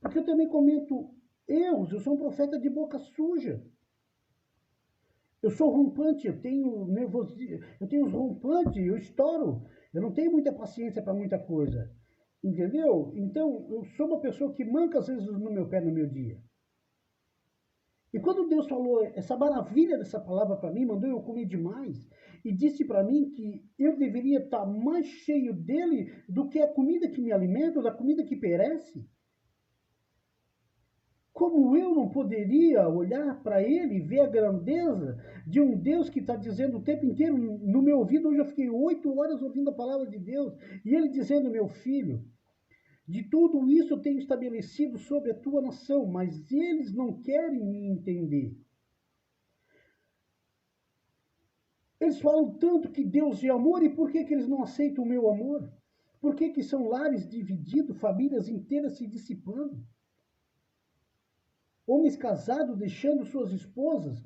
Porque eu também comento erros, eu sou um profeta de boca suja. Eu sou rompante, eu tenho nervosismo, eu tenho os rompantes, eu estouro. Eu não tenho muita paciência para muita coisa. Entendeu? Então, eu sou uma pessoa que manca às vezes no meu pé no meu dia. E quando Deus falou essa maravilha dessa palavra para mim, mandou eu comer demais, e disse para mim que eu deveria estar mais cheio dele do que a comida que me alimenta, da comida que perece. Como eu não poderia olhar para ele e ver a grandeza de um Deus que está dizendo o tempo inteiro no meu ouvido? Hoje eu fiquei 8 horas ouvindo a palavra de Deus, e ele dizendo: meu filho, de tudo isso eu tenho estabelecido sobre a tua nação, mas eles não querem me entender. Eles falam tanto que Deus é amor, e por que eles não aceitam o meu amor? Por que são lares divididos, famílias inteiras se dissipando? Homens casados deixando suas esposas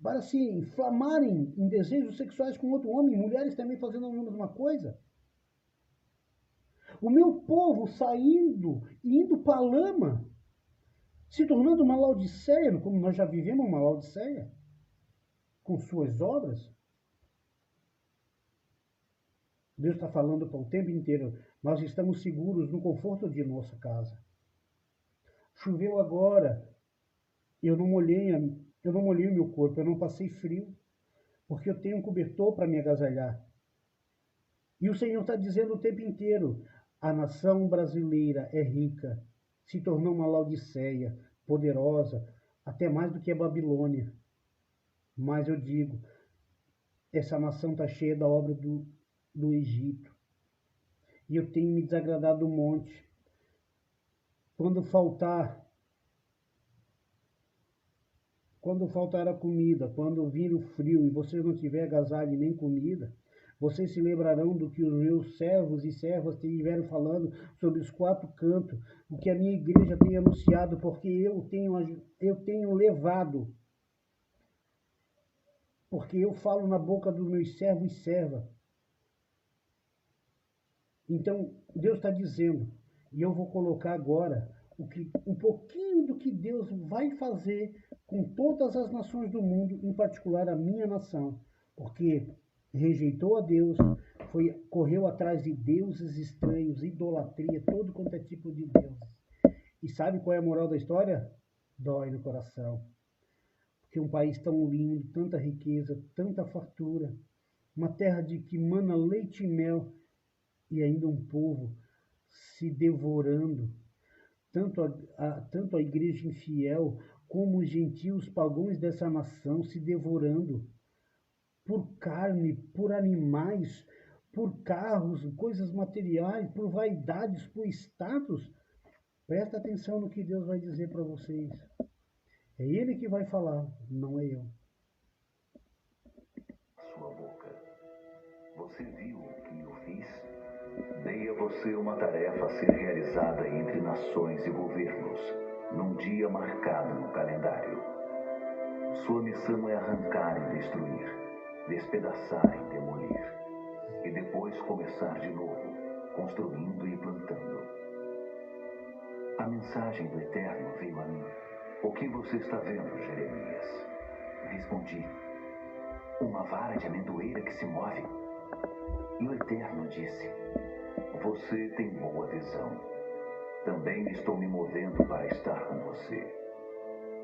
para se inflamarem em desejos sexuais com outro homem, mulheres também fazendo a mesma coisa. O meu povo saindo e indo para a lama, se tornando uma Laodiceia, como nós já vivemos uma Laodiceia, com suas obras. Deus está falando para o tempo inteiro: nós estamos seguros no conforto de nossa casa. Choveu agora, eu não molhei o meu corpo, eu não passei frio, porque eu tenho um cobertor para me agasalhar. E o Senhor está dizendo o tempo inteiro: a nação brasileira é rica, se tornou uma Laodiceia, poderosa, até mais do que a Babilônia. Mas eu digo, essa nação está cheia da obra do Egito. E eu tenho me desagradado um monte. Quando faltar a comida, quando vir o frio e vocês não tiverem agasalho nem comida, vocês se lembrarão do que os meus servos e servas tiveram falando sobre os 4 cantos, o que a minha igreja tem anunciado, porque eu tenho levado, porque eu falo na boca dos meus servos e servas. Então, Deus está dizendo, e eu vou colocar agora um pouquinho do que Deus vai fazer com todas as nações do mundo, em particular a minha nação, porque rejeitou a Deus, correu atrás de deuses estranhos, idolatria, todo quanto é tipo de deuses. E sabe qual é a moral da história? Dói no coração. Porque um país tão lindo, tanta riqueza, tanta fartura, uma terra de que mana leite e mel, e ainda um povo se devorando, tanto a igreja infiel como os gentios pagãos dessa nação se devorando por carne, por animais, por carros, coisas materiais, por vaidades, por status. Presta atenção no que Deus vai dizer para vocês. É Ele que vai falar, não é eu. Sua boca. Você viu o que eu fiz? Dei a você uma tarefa a ser realizada entre nações e governos, num dia marcado no calendário. Sua missão é arrancar e destruir, despedaçar e demolir, e depois começar de novo, construindo e plantando. A mensagem do Eterno veio a mim. O que você está vendo, Jeremias? Respondi. Uma vara de amendoeira que se move. E o Eterno disse: você tem boa visão. Também estou me movendo para estar com você.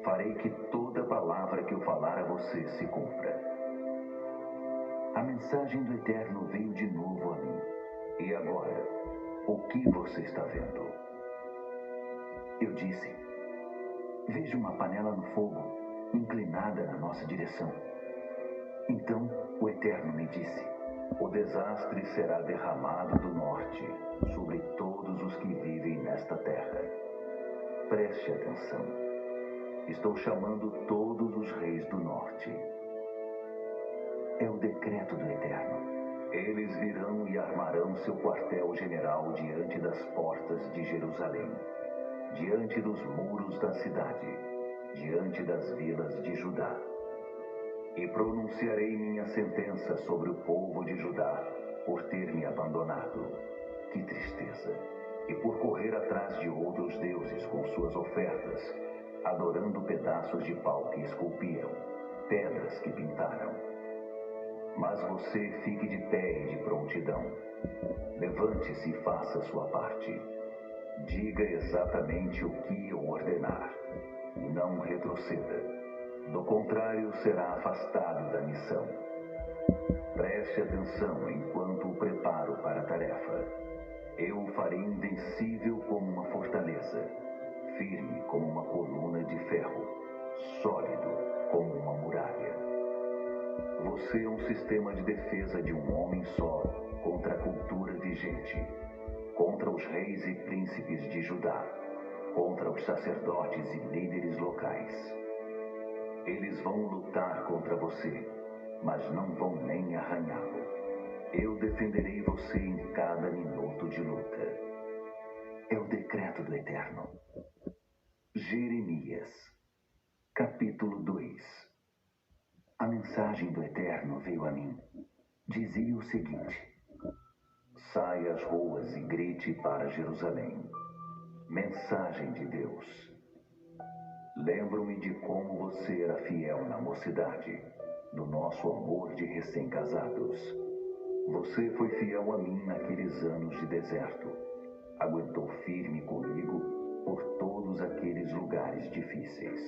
Farei que toda palavra que eu falar a você se cumpra. A mensagem do Eterno veio de novo a mim. E agora, o que você está vendo? Eu disse: vejo uma panela no fogo, inclinada na nossa direção. Então o Eterno me disse: o desastre será derramado do norte sobre todos os que vivem nesta terra. Preste atenção. Estou chamando todos os reis do norte. É o decreto do Eterno. Eles virão e armarão seu quartel-general diante das portas de Jerusalém, diante dos muros da cidade, diante das vilas de Judá. E pronunciarei minha sentença sobre o povo de Judá por ter me abandonado. Que tristeza! E por correr atrás de outros deuses com suas ofertas, adorando pedaços de pau que esculpiram, pedras que pintaram. Mas você fique de pé e de prontidão. Levante-se e faça sua parte. Diga exatamente o que eu ordenar. Não retroceda. Do contrário, será afastado da missão. Preste atenção enquanto o preparo para a tarefa. Eu o farei invencível como uma fortaleza, firme como uma coluna de ferro, sólido como uma muralha. Você é um sistema de defesa de um homem só contra a cultura vigente, contra os reis e príncipes de Judá, contra os sacerdotes e líderes locais. Eles vão lutar contra você, mas não vão nem arranhá-lo. Eu defenderei você em cada minuto de luta. É o decreto do Eterno. Jeremias, capítulo 2. A mensagem do Eterno veio a mim. Dizia o seguinte: saia às ruas e grite para Jerusalém. Mensagem de Deus. Lembro-me de como você era fiel na mocidade, do nosso amor de recém-casados. Você foi fiel a mim naqueles anos de deserto. Aguentou firme comigo por todos aqueles lugares difíceis.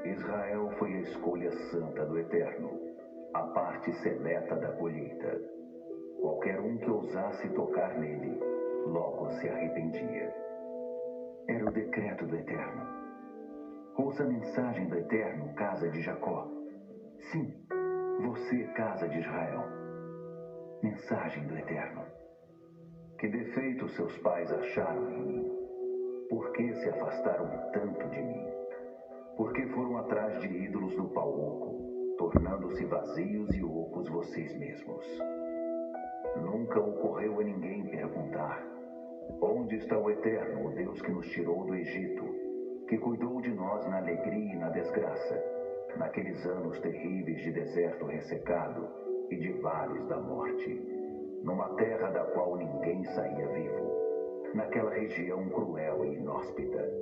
Israel foi a escolha santa do Eterno, a parte seleta da colheita. Qualquer um que ousasse tocar nele, logo se arrependia. Era o decreto do Eterno. Ouça a mensagem do Eterno, casa de Jacó. Sim, você, casa de Israel. Mensagem do Eterno. Que defeito seus pais acharam em mim? Por que se afastaram tanto de mim? Por que foram atrás de ídolos do pau oco, tornando-se vazios e ocos vocês mesmos? Nunca ocorreu a ninguém perguntar: onde está o Eterno, o Deus que nos tirou do Egito, que cuidou de nós na alegria e na desgraça, naqueles anos terríveis de deserto ressecado e de vales da morte, numa terra da qual ninguém saía vivo, naquela região cruel e inóspita?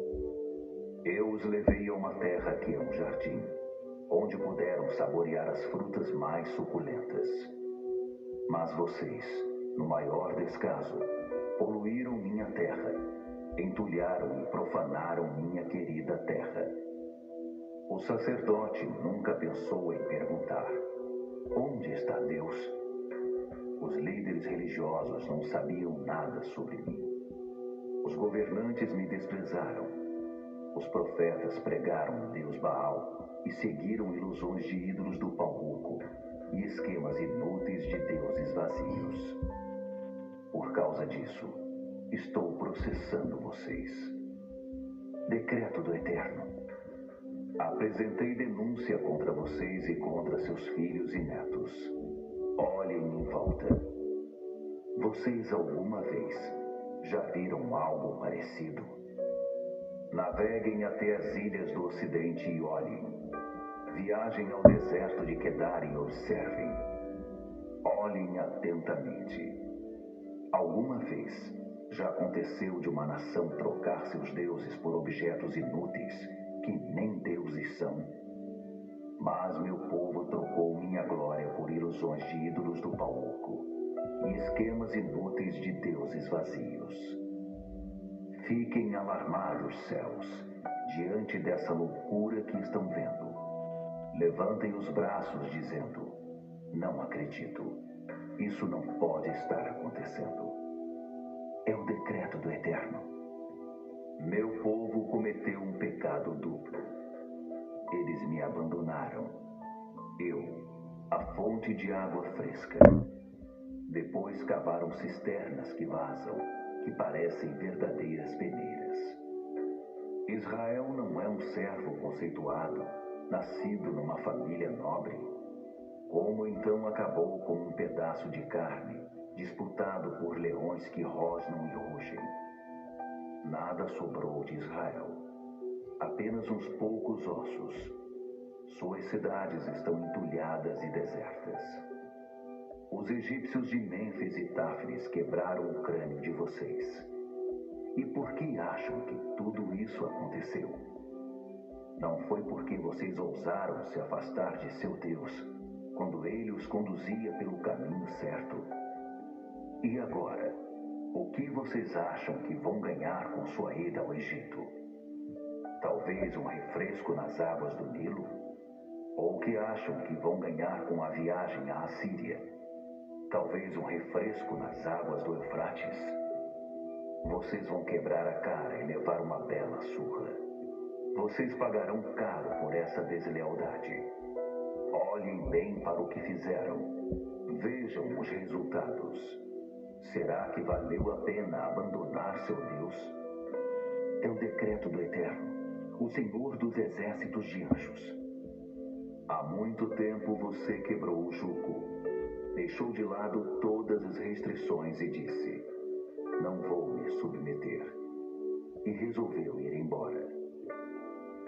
Eu os levei a uma terra que é um jardim, onde puderam saborear as frutas mais suculentas. Mas vocês, no maior descaso, poluíram minha terra, entulharam e profanaram minha querida terra. O sacerdote nunca pensou em perguntar: onde está Deus? Os líderes religiosos não sabiam nada sobre mim. Os governantes me desprezaram. Os profetas pregaram o Deus Baal e seguiram ilusões de ídolos do pau oco e esquemas inúteis de deuses vazios. Por causa disso, estou processando vocês. Decreto do Eterno. Apresentei denúncia contra vocês e contra seus filhos e netos. Olhem em volta. Vocês alguma vez já viram algo parecido? Naveguem até as ilhas do Ocidente e olhem. Viajem ao deserto de Quedar e observem. Olhem atentamente. Alguma vez já aconteceu de uma nação trocar seus deuses por objetos inúteis que nem deuses são? Mas meu povo trocou minha glória por ilusões de ídolos do pau oco e esquemas inúteis de deuses vazios. Fiquem alarmados, céus, diante dessa loucura que estão vendo. Levantem os braços dizendo: não acredito. Isso não pode estar acontecendo. É o decreto do Eterno. Meu povo cometeu um pecado duplo. Eles me abandonaram. Eu, a fonte de água fresca. Depois cavaram cisternas que vazam, que parecem verdadeiras peneiras. Israel não é um servo conceituado, nascido numa família nobre. Como então acabou com um pedaço de carne, disputado por leões que rosnam e rugem? Nada sobrou de Israel, apenas uns poucos ossos. Suas cidades estão entulhadas e desertas. Os egípcios de Mênfis e Táfnis quebraram o crânio de vocês. E por que acham que tudo isso aconteceu? Não foi porque vocês ousaram se afastar de seu Deus, quando ele os conduzia pelo caminho certo. E agora, o que vocês acham que vão ganhar com sua ida ao Egito? Talvez um refresco nas águas do Nilo? Ou o que acham que vão ganhar com a viagem à Assíria? Talvez um refresco nas águas do Eufrates? Vocês vão quebrar a cara e levar uma bela surra. Vocês pagarão caro por essa deslealdade. Olhem bem para o que fizeram. Vejam os resultados. Será que valeu a pena abandonar seu Deus? É o decreto do Eterno, o Senhor dos exércitos de anjos. Há muito tempo você quebrou o jugo, deixou de lado todas as restrições e disse: não vou me submeter. E resolveu ir embora.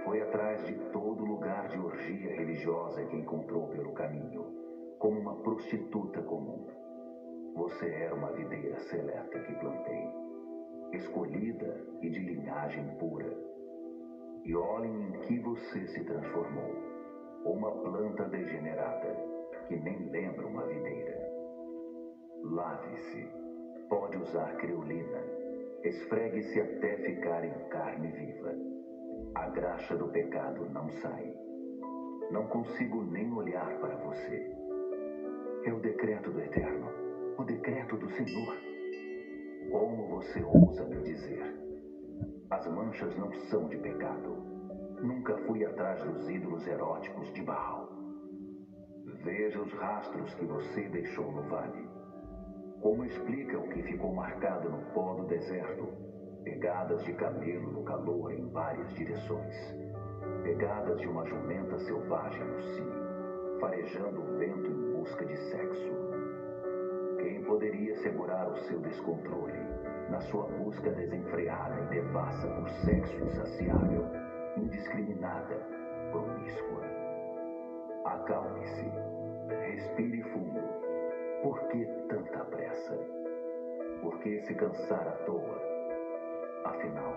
Foi atrás de todo lugar de orgia religiosa que encontrou pelo caminho, como uma prostituta comum. Você era uma videira seleta que plantei, escolhida e de linhagem pura. E olhem em que você se transformou, uma planta degenerada, que nem lembra uma videira. Lave-se, pode usar creolina, esfregue-se até ficar em carne viva. A graxa do pecado não sai. Não consigo nem olhar para você. É o decreto do Eterno, o decreto do Senhor. Como você ousa me dizer? As manchas não são de pecado. Nunca fui atrás dos ídolos eróticos de Baal. Veja os rastros que você deixou no vale. Como explica o que ficou marcado no pó do deserto? Pegadas de camelo no calor em várias direções. Pegadas de uma jumenta selvagem no cio, farejando o vento em busca de sexo. Quem poderia segurar o seu descontrole na sua busca desenfreada e devassa por sexo insaciável, indiscriminada, promíscua? Acalme-se, respire fundo. Por que tanta pressa? Por que se cansar à toa? Afinal,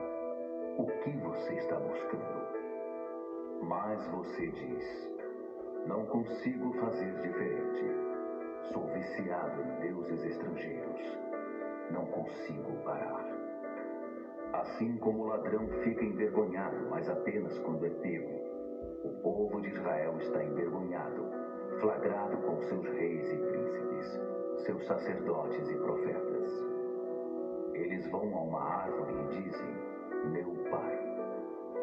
o que você está buscando? Mas você diz: não consigo fazer diferente. Sou viciado em deuses estrangeiros. Não consigo parar. Assim como o ladrão fica envergonhado, mas apenas quando é pego, o povo de Israel está envergonhado, flagrado com seus reis e príncipes, seus sacerdotes e profetas. Eles vão a uma árvore e dizem, meu pai.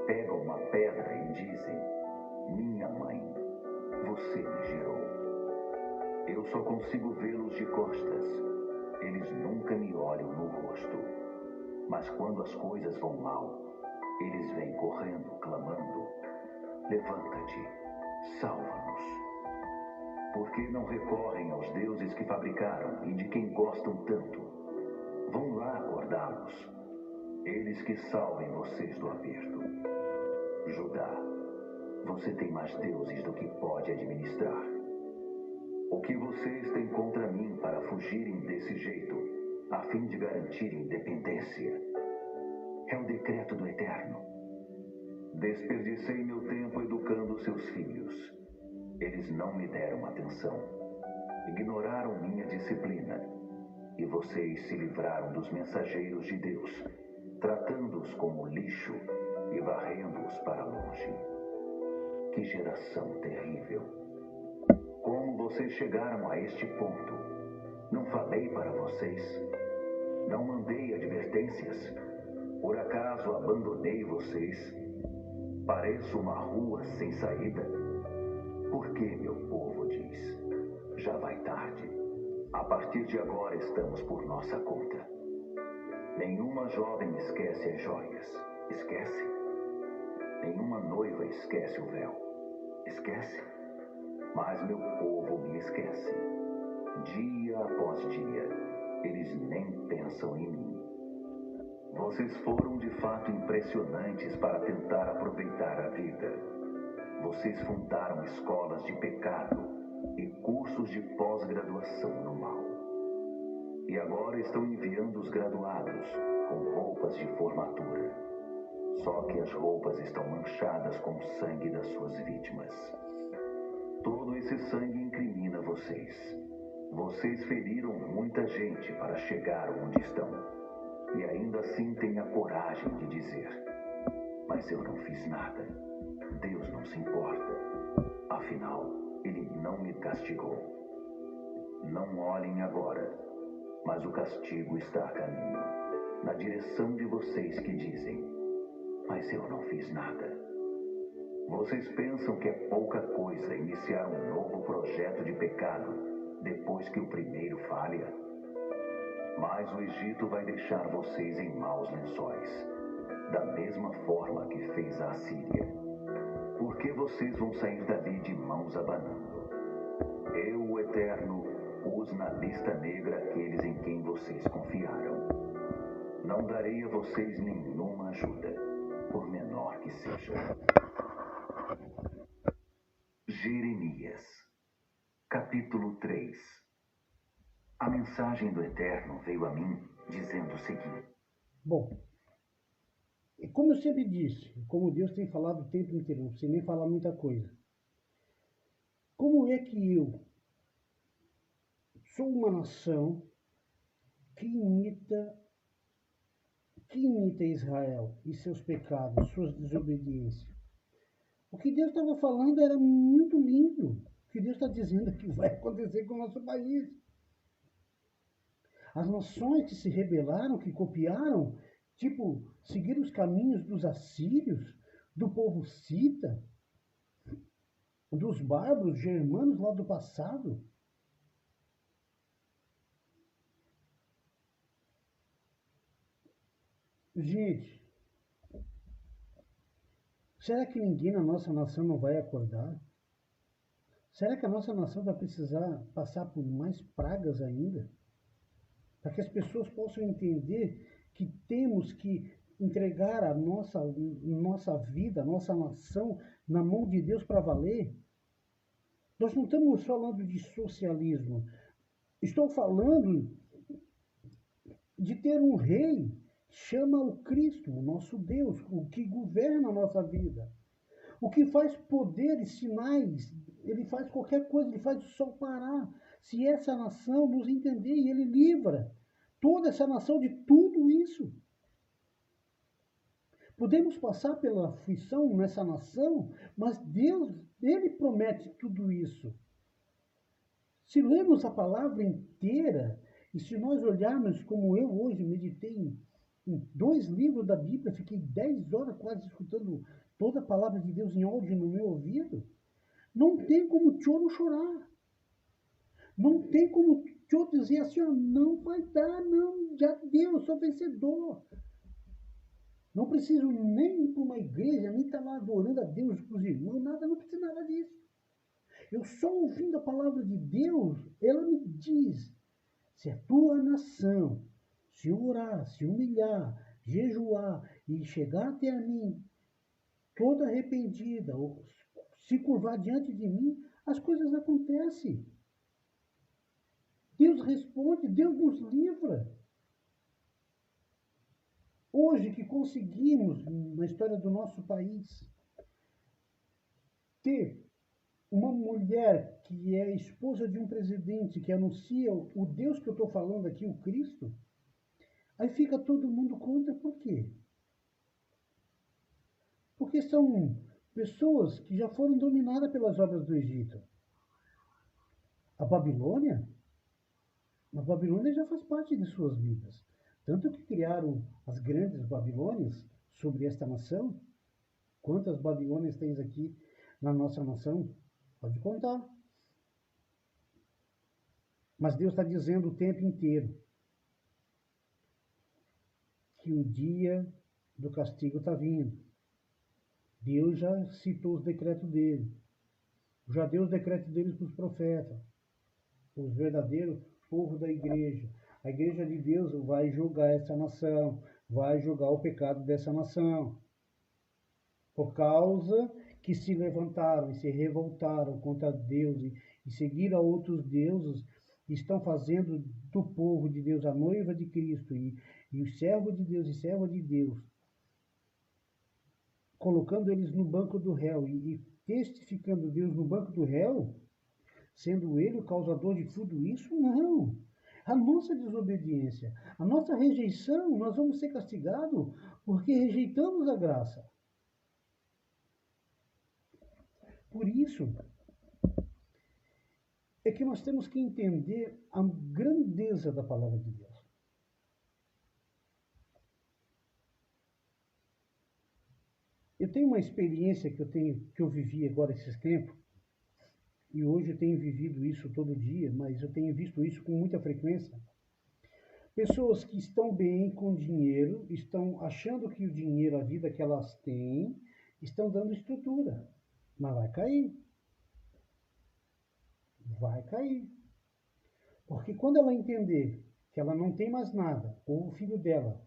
Pegam uma pedra e dizem, minha mãe, você me gerou. Eu só consigo vê-los de costas. Eles nunca me olham no rosto. Mas quando as coisas vão mal, eles vêm correndo, clamando, levanta-te, salva-nos. Por que não recorrem aos deuses que fabricaram e de quem gostam tanto? Vão lá acordá-los. Eles que salvem vocês do aperto. Judá, você tem mais deuses do que pode administrar. O que vocês têm contra mim para fugirem desse jeito, a fim de garantir independência? É o decreto do Eterno. Desperdicei meu tempo educando seus filhos. Eles não me deram atenção. Ignoraram minha disciplina. E vocês se livraram dos mensageiros de Deus, tratando-os como lixo e varrendo-os para longe. Que geração terrível! Como vocês chegaram a este ponto? Não falei para vocês? Não mandei advertências? Por acaso abandonei vocês? Pareço uma rua sem saída? Por que meu povo diz? Já vai tarde. A partir de agora estamos por nossa conta. Nenhuma jovem esquece as joias. Esquece? Nenhuma noiva esquece o véu. Esquece? Mas meu povo me esquece. Dia após dia, eles nem pensam em mim. Vocês foram de fato impressionantes para tentar aproveitar a vida. Vocês fundaram escolas de pecado e cursos de pós-graduação no mal. E agora estão enviando os graduados com roupas de formatura. Só que as roupas estão manchadas com o sangue das suas vítimas. Todo esse sangue incrimina vocês. Vocês feriram muita gente para chegar onde estão. E ainda assim têm a coragem de dizer, mas eu não fiz nada. Deus não se importa. Afinal, Ele não me castigou. Não olhem agora, mas o castigo está a caminho, na direção de vocês que dizem, mas eu não fiz nada. Vocês pensam que é pouca coisa iniciar um novo projeto de pecado depois que o primeiro falha? Mas o Egito vai deixar vocês em maus lençóis, da mesma forma que fez a Assíria. Porque vocês vão sair dali de mãos abanando. Eu, o Eterno, pus na lista negra aqueles em quem vocês confiaram. Não darei a vocês nenhuma ajuda, por menor que seja. Jeremias, capítulo 3. A mensagem do Eterno veio a mim, dizendo o seguinte. Bom, e como eu sempre disse, como Deus tem falado o tempo inteiro, não precisa nem falar muita coisa. Como é que eu sou uma nação que imita Israel e seus pecados, suas desobediências? O que Deus estava falando era muito lindo. O que Deus está dizendo que vai acontecer com o nosso país. As nações que se rebelaram, que copiaram, tipo, seguiram os caminhos dos assírios, do povo cita, dos bárbaros germanos lá do passado. Gente, será que ninguém na nossa nação não vai acordar? Será que a nossa nação vai precisar passar por mais pragas ainda? Para que as pessoas possam entender que temos que entregar a nossa vida, a nossa nação na mão de Deus para valer. Nós não estamos falando de socialismo. Estou falando de ter um rei que chama o Cristo, o nosso Deus, o que governa a nossa vida. O que faz poderes, sinais, ele faz qualquer coisa, ele faz o sol parar. se essa nação nos entender, e ele livra toda essa nação de tudo isso. Podemos passar pela aflição nessa nação, mas Deus, ele promete tudo isso. Se lermos a palavra inteira, e se nós olharmos como eu hoje meditei em 2 livros da Bíblia, fiquei 10 horas quase escutando toda a palavra de Deus em áudio no meu ouvido, não tem como o choro chorar. Não tem como o choro dizer assim, ó, não vai dar, não, já deu, eu sou vencedor. Não preciso nem ir para uma igreja, nem estar lá adorando a Deus com os irmãos, nada, não preciso nada disso. Eu só ouvindo a palavra de Deus, ela me diz, se a tua nação se orar, se humilhar, jejuar e chegar até a mim, toda arrependida, ou se curvar diante de mim, as coisas acontecem. Deus responde, Deus nos livra. Hoje que conseguimos, na história do nosso país, ter uma mulher que é esposa de um presidente que anuncia o Deus que eu estou falando aqui, o Cristo, aí fica todo mundo contra, por quê? Porque são pessoas que já foram dominadas pelas obras do Egito. A Babilônia já faz parte de suas vidas. Tanto que criaram as grandes Babilônias sobre esta nação. Quantas Babilônias tens aqui na nossa nação? Pode contar. Mas Deus está dizendo o tempo inteiro que o dia do castigo está vindo. Deus já citou os decretos dele. Já deu os decretos dele para os profetas. Os verdadeiros povo da igreja. A igreja de Deus vai julgar essa nação, vai julgar o pecado dessa nação. Por causa que se levantaram e se revoltaram contra Deus e seguiram a outros deuses, estão fazendo do povo de Deus a noiva de Cristo e o servo de Deus e serva de Deus, colocando eles no banco do réu e testificando Deus no banco do réu, sendo ele o causador de tudo isso? Não. A nossa desobediência, a nossa rejeição, nós vamos ser castigados porque rejeitamos a graça. Por isso é que nós temos que entender a grandeza da palavra de Deus. Eu tenho uma experiência que eu vivi agora esses tempos, e hoje eu tenho vivido isso todo dia, mas eu tenho visto isso com muita frequência. Pessoas que estão bem com dinheiro, estão achando que o dinheiro, a vida que elas têm, estão dando estrutura, mas vai cair. Vai cair. Porque quando ela entender que ela não tem mais nada, ou o filho dela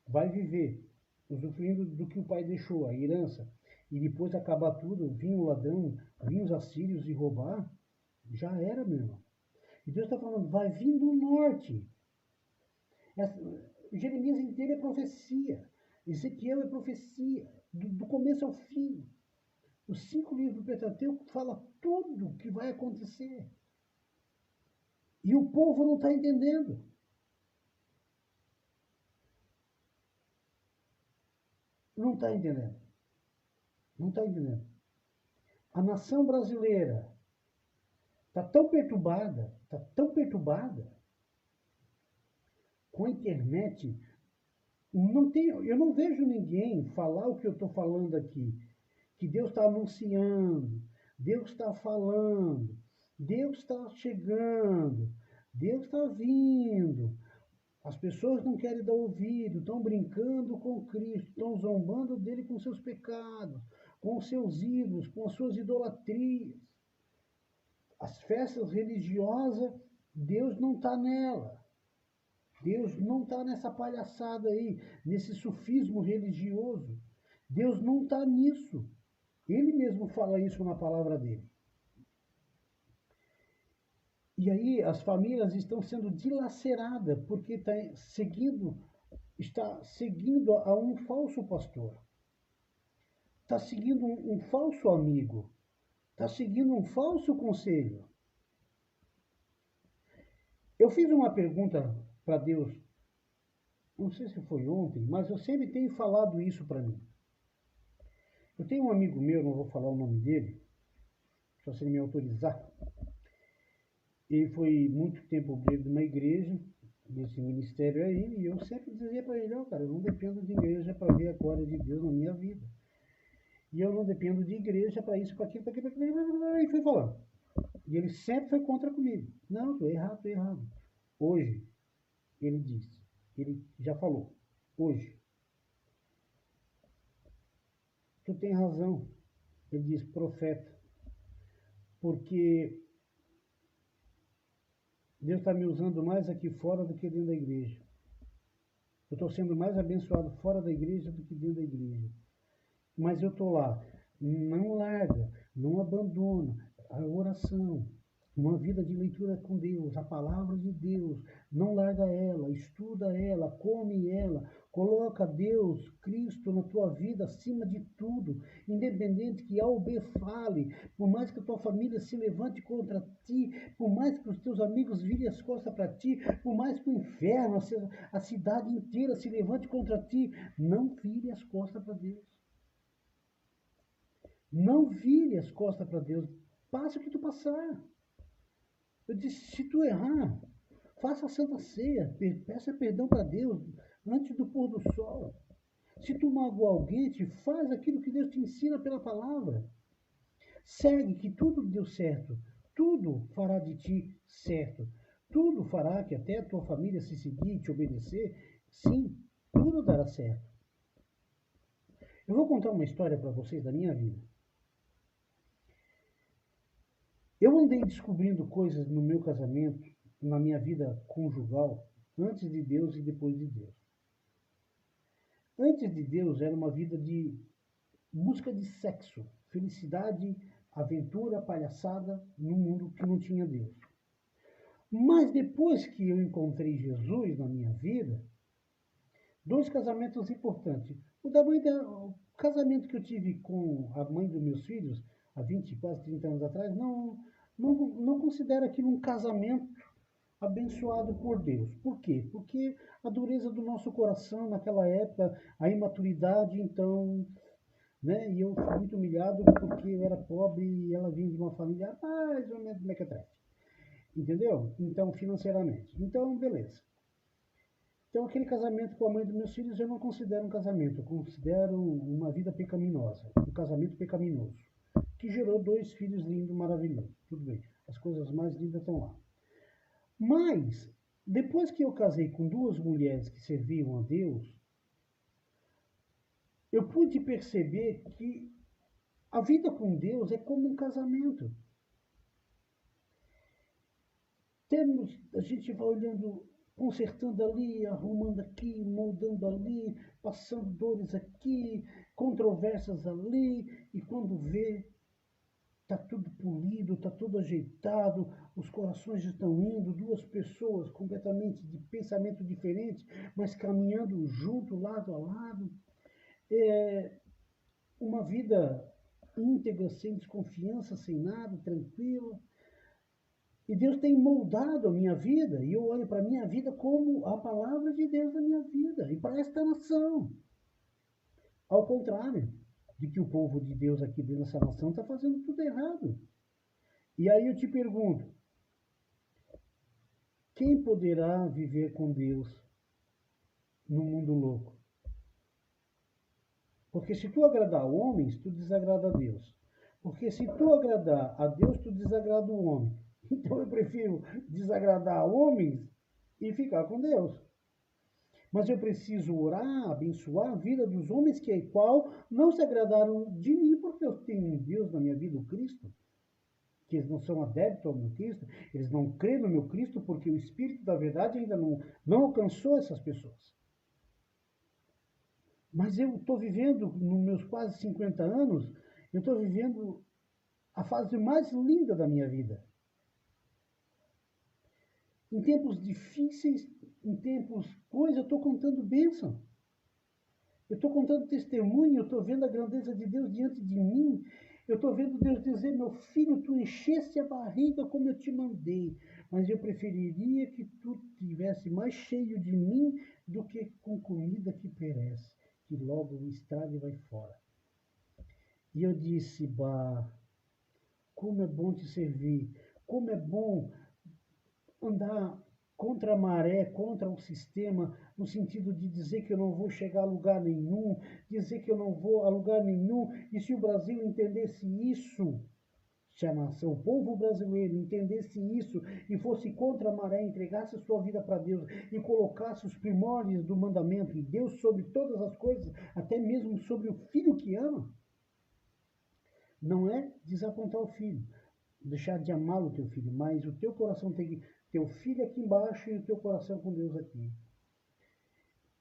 vai viver usufruindo do que o pai deixou, a herança, e depois acabar tudo, vir o ladrão, vir os assírios e roubar, já era, meu irmão. E Deus está falando, vai vir do norte. Jeremias inteiro é profecia. Ezequiel é profecia, do começo ao fim. Os 5 livros do Pentateuco falam tudo o que vai acontecer. E o povo não está entendendo. Não está entendendo. Não está entendendo. A nação brasileira está tão perturbada, com a internet. Eu não vejo ninguém falar o que eu estou falando aqui. Que Deus está anunciando, Deus está falando, Deus está chegando, Deus está vindo. As pessoas não querem dar ouvido, estão brincando com Cristo, estão zombando dele com seus pecados, com os seus ídolos, com as suas idolatrias. As festas religiosas, Deus não está nela. Deus não está nessa palhaçada aí, nesse sufismo religioso. Deus não está nisso. Ele mesmo fala isso na palavra dele. E aí as famílias estão sendo dilaceradas porque está seguindo a um falso pastor. Está seguindo um falso amigo. Está seguindo um falso conselho. Eu fiz uma pergunta para Deus, não sei se foi ontem, mas eu sempre tenho falado isso para mim. Eu tenho um amigo meu, não vou falar o nome dele, só se ele me autorizar. Ele foi muito tempo obreiro de uma igreja, desse ministério aí, e eu sempre dizia para ele, cara, eu não dependo de igreja para ver a glória de Deus na minha vida. E eu não dependo de igreja para isso, para aquilo, para aquilo, e fui falando. E ele sempre foi contra comigo. Não, estou errado, estou errado. Hoje, ele disse, ele já falou, hoje, tu tem razão. Ele diz, profeta, porque Deus está me usando mais aqui fora do que dentro da igreja. Eu estou sendo mais abençoado fora da igreja do que dentro da igreja. Mas eu estou lá. Não larga, não abandona a oração, uma vida de leitura com Deus, a palavra de Deus. Não larga ela, estuda ela, come ela. Coloca Deus, Cristo na tua vida acima de tudo. Independente que A ou B fale, por mais que a tua família se levante contra ti, por mais que os teus amigos virem as costas para ti, por mais que o inferno, a cidade inteira se levante contra ti, não vire as costas para Deus. Não vire as costas para Deus. Passa o que tu passar. Eu disse, se tu errar, faça a Santa Ceia. Peça perdão para Deus antes do pôr do sol. Se tu magoar alguém, faz aquilo que Deus te ensina pela palavra. Segue que tudo deu certo. Tudo fará de ti certo. Tudo fará que até a tua família se seguir e te obedecer. Sim, tudo dará certo. Eu vou contar uma história para vocês da minha vida. Eu andei descobrindo coisas no meu casamento, na minha vida conjugal, antes de Deus e depois de Deus. Antes de Deus era uma vida de busca de sexo, felicidade, aventura, palhaçada, num mundo que não tinha Deus. Mas depois que eu encontrei Jesus na minha vida, dois casamentos importantes. O casamento que eu tive com a mãe dos meus filhos, há 20, quase 30 anos atrás, não considero aquilo um casamento abençoado por Deus. Por quê? Porque a dureza do nosso coração naquela época, a imaturidade, então, né? E eu fui muito humilhado porque eu era pobre e ela vinha de uma família mais ou menos mequetrefe. Entendeu? Então, financeiramente. Então, beleza. Então, aquele casamento com a mãe dos meus filhos eu não considero um casamento, eu considero uma vida pecaminosa, um casamento pecaminoso, que gerou dois filhos lindos, maravilhosos. Tudo bem, as coisas mais lindas estão lá. Mas, depois que eu casei com duas mulheres que serviam a Deus, eu pude perceber que a vida com Deus é como um casamento. A gente vai olhando, consertando ali, arrumando aqui, moldando ali, passando dores aqui, controvérsias ali, e quando vê, está tudo polido, está tudo ajeitado, os corações estão indo, duas pessoas completamente de pensamento diferente, mas caminhando junto, lado a lado. É uma vida íntegra, sem desconfiança, sem nada, tranquila. E Deus tem moldado a minha vida, e eu olho para a minha vida como a palavra de Deus na minha vida, e para esta nação. Ao contrário de que o povo de Deus aqui dentro dessa nação está fazendo tudo errado. E aí eu te pergunto, quem poderá viver com Deus no mundo louco? Porque se tu agradar homens, tu desagrada a Deus. Porque se tu agradar a Deus, tu desagrada o homem. Então eu prefiro desagradar homens e ficar com Deus. Mas eu preciso orar, abençoar a vida dos homens que é qual não se agradaram de mim, porque eu tenho um Deus na minha vida, o Cristo, que eles não são adeptos ao meu Cristo, eles não creem no meu Cristo, porque o Espírito da verdade ainda não alcançou essas pessoas. Mas eu estou vivendo, nos meus quase 50 anos, eu estou vivendo a fase mais linda da minha vida. Em tempos difíceis, em tempos coisas, eu estou contando bênção. Eu estou contando testemunho, eu estou vendo a grandeza de Deus diante de mim. Eu estou vendo Deus dizer, meu filho, tu enchesse a barriga como eu te mandei, mas eu preferiria que tu tivesse mais cheio de mim do que com comida que perece, que logo o estraga e vai fora. E eu disse, bah, como é bom te servir, como é bom andar contra a maré, contra o sistema, no sentido de dizer que eu não vou chegar a lugar nenhum, dizer que eu não vou a lugar nenhum, e se o Brasil entendesse isso, se a nação, o povo brasileiro entendesse isso e fosse contra a maré, entregasse a sua vida para Deus e colocasse os primórdios do mandamento e Deus sobre todas as coisas, até mesmo sobre o filho que ama, não é desapontar o filho, deixar de amar o teu filho, mas o teu coração tem que ter o filho aqui embaixo e o teu coração com Deus aqui.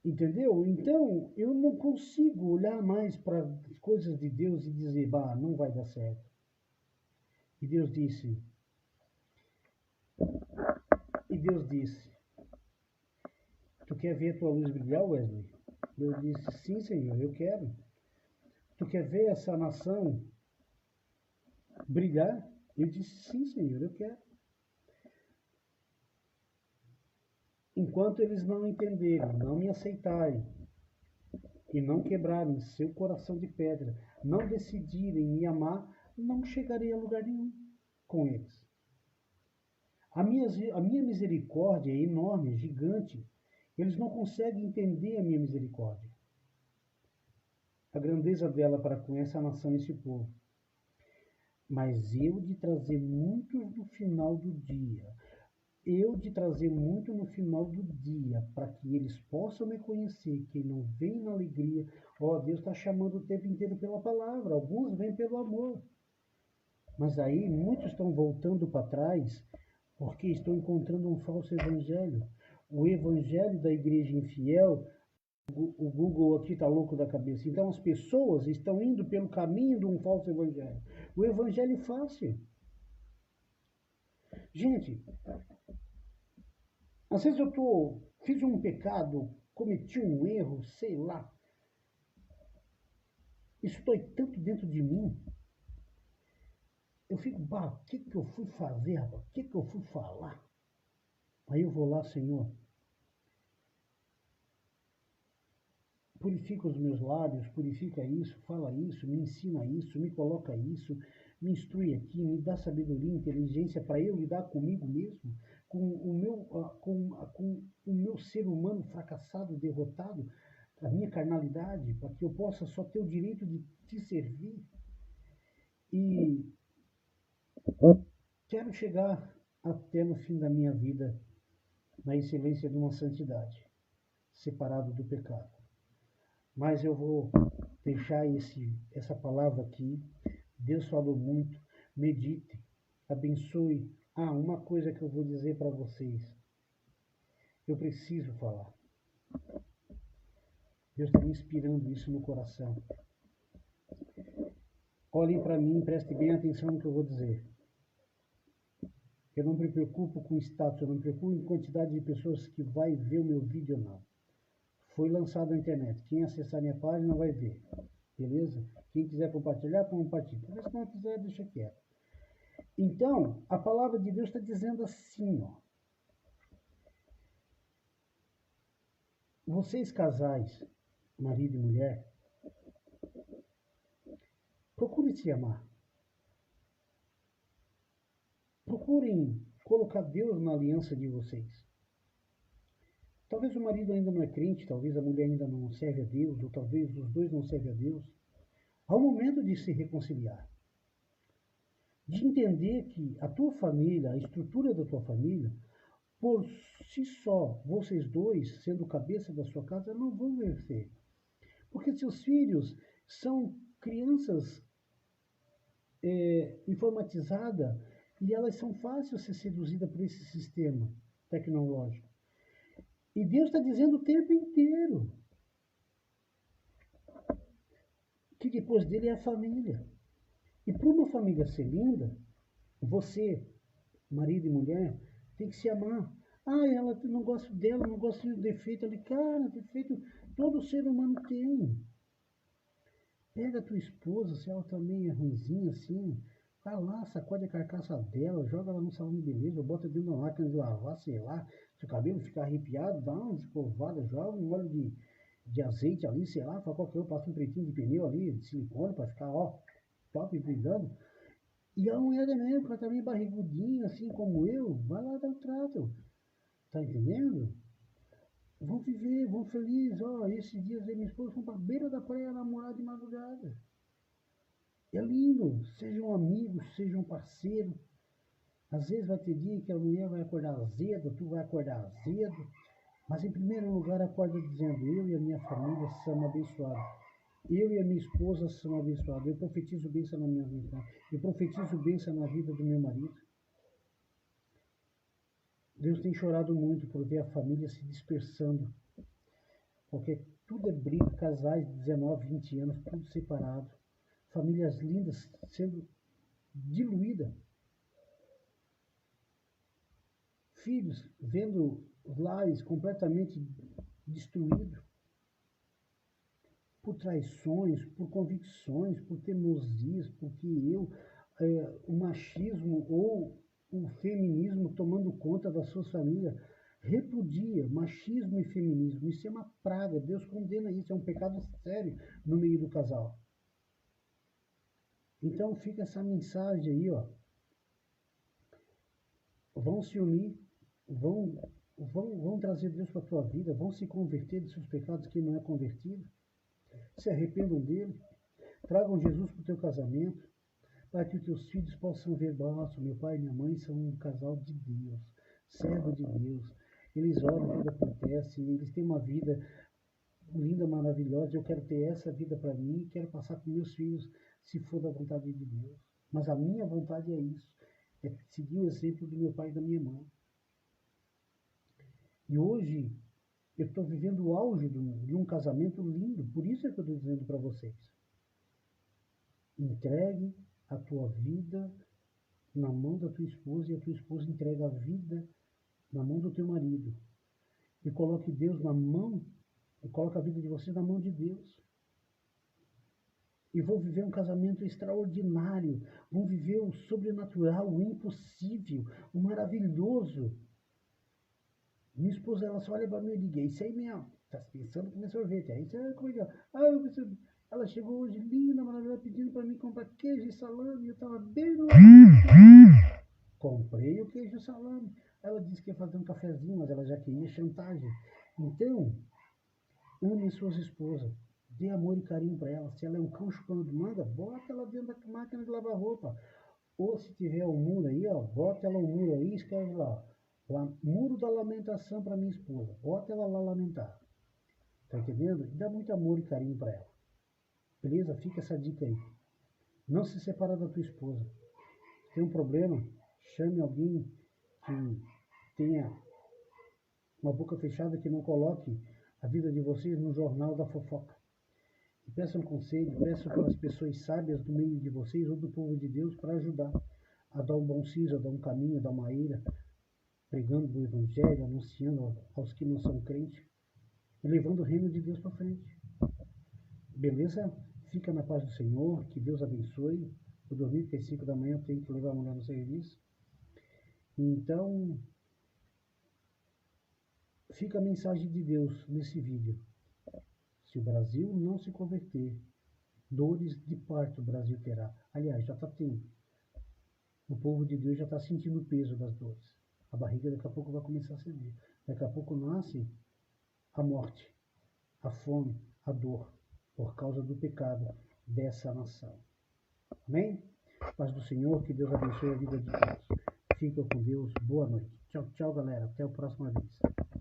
Entendeu? Então, eu não consigo olhar mais para as coisas de Deus e dizer, bah, não vai dar certo. E Deus disse, tu quer ver a tua luz brilhar, Wesley? Eu disse, sim, Senhor, eu quero. Tu quer ver essa nação brilhar? Eu disse, sim, Senhor, eu quero. Enquanto eles não entenderem, não me aceitarem, e não quebrarem seu coração de pedra, não decidirem me amar, não chegarei a lugar nenhum com eles. A minha misericórdia é enorme, é gigante. Eles não conseguem entender a minha misericórdia. A grandeza dela para com essa nação e esse povo. Mas eu de trazer muitos no final do dia, para que eles possam me conhecer, quem não vem na alegria, Deus está chamando o tempo inteiro pela palavra, alguns vêm pelo amor. Mas aí muitos estão voltando para trás, porque estão encontrando um falso evangelho. O evangelho da igreja infiel, o Google aqui está louco da cabeça. Então as pessoas estão indo pelo caminho de um falso evangelho. O evangelho fácil. Gente, às vezes fiz um pecado, cometi um erro, sei lá. Isso dói tanto dentro de mim. Eu fico, o que eu fui fazer, rapaz? O que eu fui falar? Aí eu vou lá, Senhor, purifica os meus lábios, purifica isso, fala isso, me ensina isso, me coloca isso, me instrui aqui, me dá sabedoria e inteligência para eu lidar comigo mesmo, com o meu ser humano fracassado, derrotado, a minha carnalidade, para que eu possa só ter o direito de te servir. E quero chegar até no fim da minha vida na excelência de uma santidade, separado do pecado. Mas eu vou deixar essa palavra aqui. Deus falou muito. Medite, abençoe. Uma coisa que eu vou dizer para vocês. Eu preciso falar. Deus está me inspirando isso no coração. Olhem para mim, prestem bem atenção no que eu vou dizer. Eu não me preocupo com status, eu não me preocupo com quantidade de pessoas que vai ver o meu vídeo ou não. Foi lançado na internet. Quem acessar minha página vai ver. Beleza? Quem quiser compartilhar, compartilha. Mas se não quiser, deixa quieto. Então, a palavra de Deus está dizendo assim, ó. Vocês casais, marido e mulher, procurem se amar. Procurem colocar Deus na aliança de vocês. Talvez o marido ainda não é crente, talvez a mulher ainda não serve a Deus, ou talvez os dois não servem a Deus. Há um momento de se reconciliar. De entender que a tua família, a estrutura da tua família, por si só, vocês dois, sendo cabeça da sua casa, não vão vencer. Porque seus filhos são crianças informatizadas e elas são fáceis de ser seduzidas por esse sistema tecnológico. E Deus está dizendo o tempo inteiro que depois dele é a família. E para uma família ser linda, você, marido e mulher, tem que se amar. Ela não gosta dela, não gosta do defeito. Cara, defeito todo ser humano tem. Pega a tua esposa, se ela também é ruinzinha assim, vai lá, sacode a carcaça dela, joga ela no salão de beleza, bota dentro de uma máquina de lavar, sei lá, se o cabelo ficar arrepiado, dá uma escovada, joga um óleo de azeite ali, sei lá, faz qualquer coisa, passa um pretinho de pneu ali, de silicone, para ficar, ó, top, brilhando. E a mulher mesmo, que ela também barrigudinha, assim como eu, vai lá dar o trato, tá entendendo? Vão viver, vão felizes, ó, esses dias aí minha esposa foi pra beira da praia namorar de madrugada. É lindo, sejam amigos, sejam parceiros. Às vezes vai ter dia que a mulher vai acordar azeda, tu vai acordar azedo, mas em primeiro lugar acorda dizendo, eu e a minha família somos abençoados. Eu e a minha esposa somos abençoados. Eu profetizo bênção na minha vida. Eu profetizo bênção na vida do meu marido. Deus tem chorado muito por ver a família se dispersando. Porque tudo é briga, casais de 19, 20 anos, tudo separado. Famílias lindas sendo diluídas. Filhos vendo os lares completamente destruídos por traições, por convicções, por teimosias, porque o machismo ou o feminismo tomando conta das suas famílias. Repudia machismo e feminismo. Isso é uma praga. Deus condena isso. É um pecado sério no meio do casal. Então fica essa mensagem aí, ó. Vão se unir, vão trazer Deus para a tua vida, vão se converter dos seus pecados que não é convertido, se arrependam dele, tragam Jesus para o teu casamento, para que os teus filhos possam ver, nossa, meu pai e minha mãe são um casal de Deus, servo de Deus, eles oram, tudo acontece, eles têm uma vida linda, maravilhosa, eu quero ter essa vida para mim, quero passar para meus filhos, se for da vontade de Deus. Mas a minha vontade é isso, é seguir o exemplo do meu pai e da minha mãe. E hoje eu estou vivendo o auge de um casamento lindo, por isso é que eu estou dizendo para vocês. Entregue a tua vida na mão da tua esposa e a tua esposa entrega a vida na mão do teu marido. E coloque Deus na mão, e coloque a vida de vocês na mão de Deus. E vou viver um casamento extraordinário, vão viver o sobrenatural, o impossível, o maravilhoso. Minha esposa, ela só olha para mim e diz, isso aí mesmo, tá pensando que é sorvete, aí você como é que é? Ela chegou hoje linda, maravilhosa, pedindo para mim comprar queijo e salame, eu estava bem no comprei o queijo e salame. Ela disse que ia fazer um cafezinho, mas ela já queria chantagem. Então, ame suas esposas, dê amor e carinho para ela. Se ela é um cão chupando de manga, bota ela dentro da máquina de lavar roupa. Ou se tiver um muro aí, ó, bota ela um muro aí, escreve lá, muro da lamentação para minha esposa. Bota ela lá lamentar. Tá entendendo? E dá muito amor e carinho para ela. Beleza? Fica essa dica aí. Não se separa da tua esposa. Se tem um problema, chame alguém que tenha uma boca fechada, que não coloque a vida de vocês no jornal da fofoca. E peçam conselho, peçam pelas pessoas sábias do meio de vocês ou do povo de Deus para ajudar a dar um bom siso, a dar um caminho, a dar uma ira, pregando o evangelho, anunciando aos que não são crentes e levando o reino de Deus para frente. Beleza? Fica na paz do Senhor, que Deus abençoe. Eu dormi porque às 5 da manhã eu tenho que levar a mulher no serviço. Então, fica a mensagem de Deus nesse vídeo. Se o Brasil não se converter, dores de parto o Brasil terá. Aliás, já está tendo. O povo de Deus já está sentindo o peso das dores. A barriga daqui a pouco vai começar a ceder. Daqui a pouco nasce a morte, a fome, a dor, por causa do pecado dessa nação. Amém? Paz do Senhor, que Deus abençoe a vida de todos. Fica com Deus, boa noite. Tchau, tchau, galera. Até a próxima vez.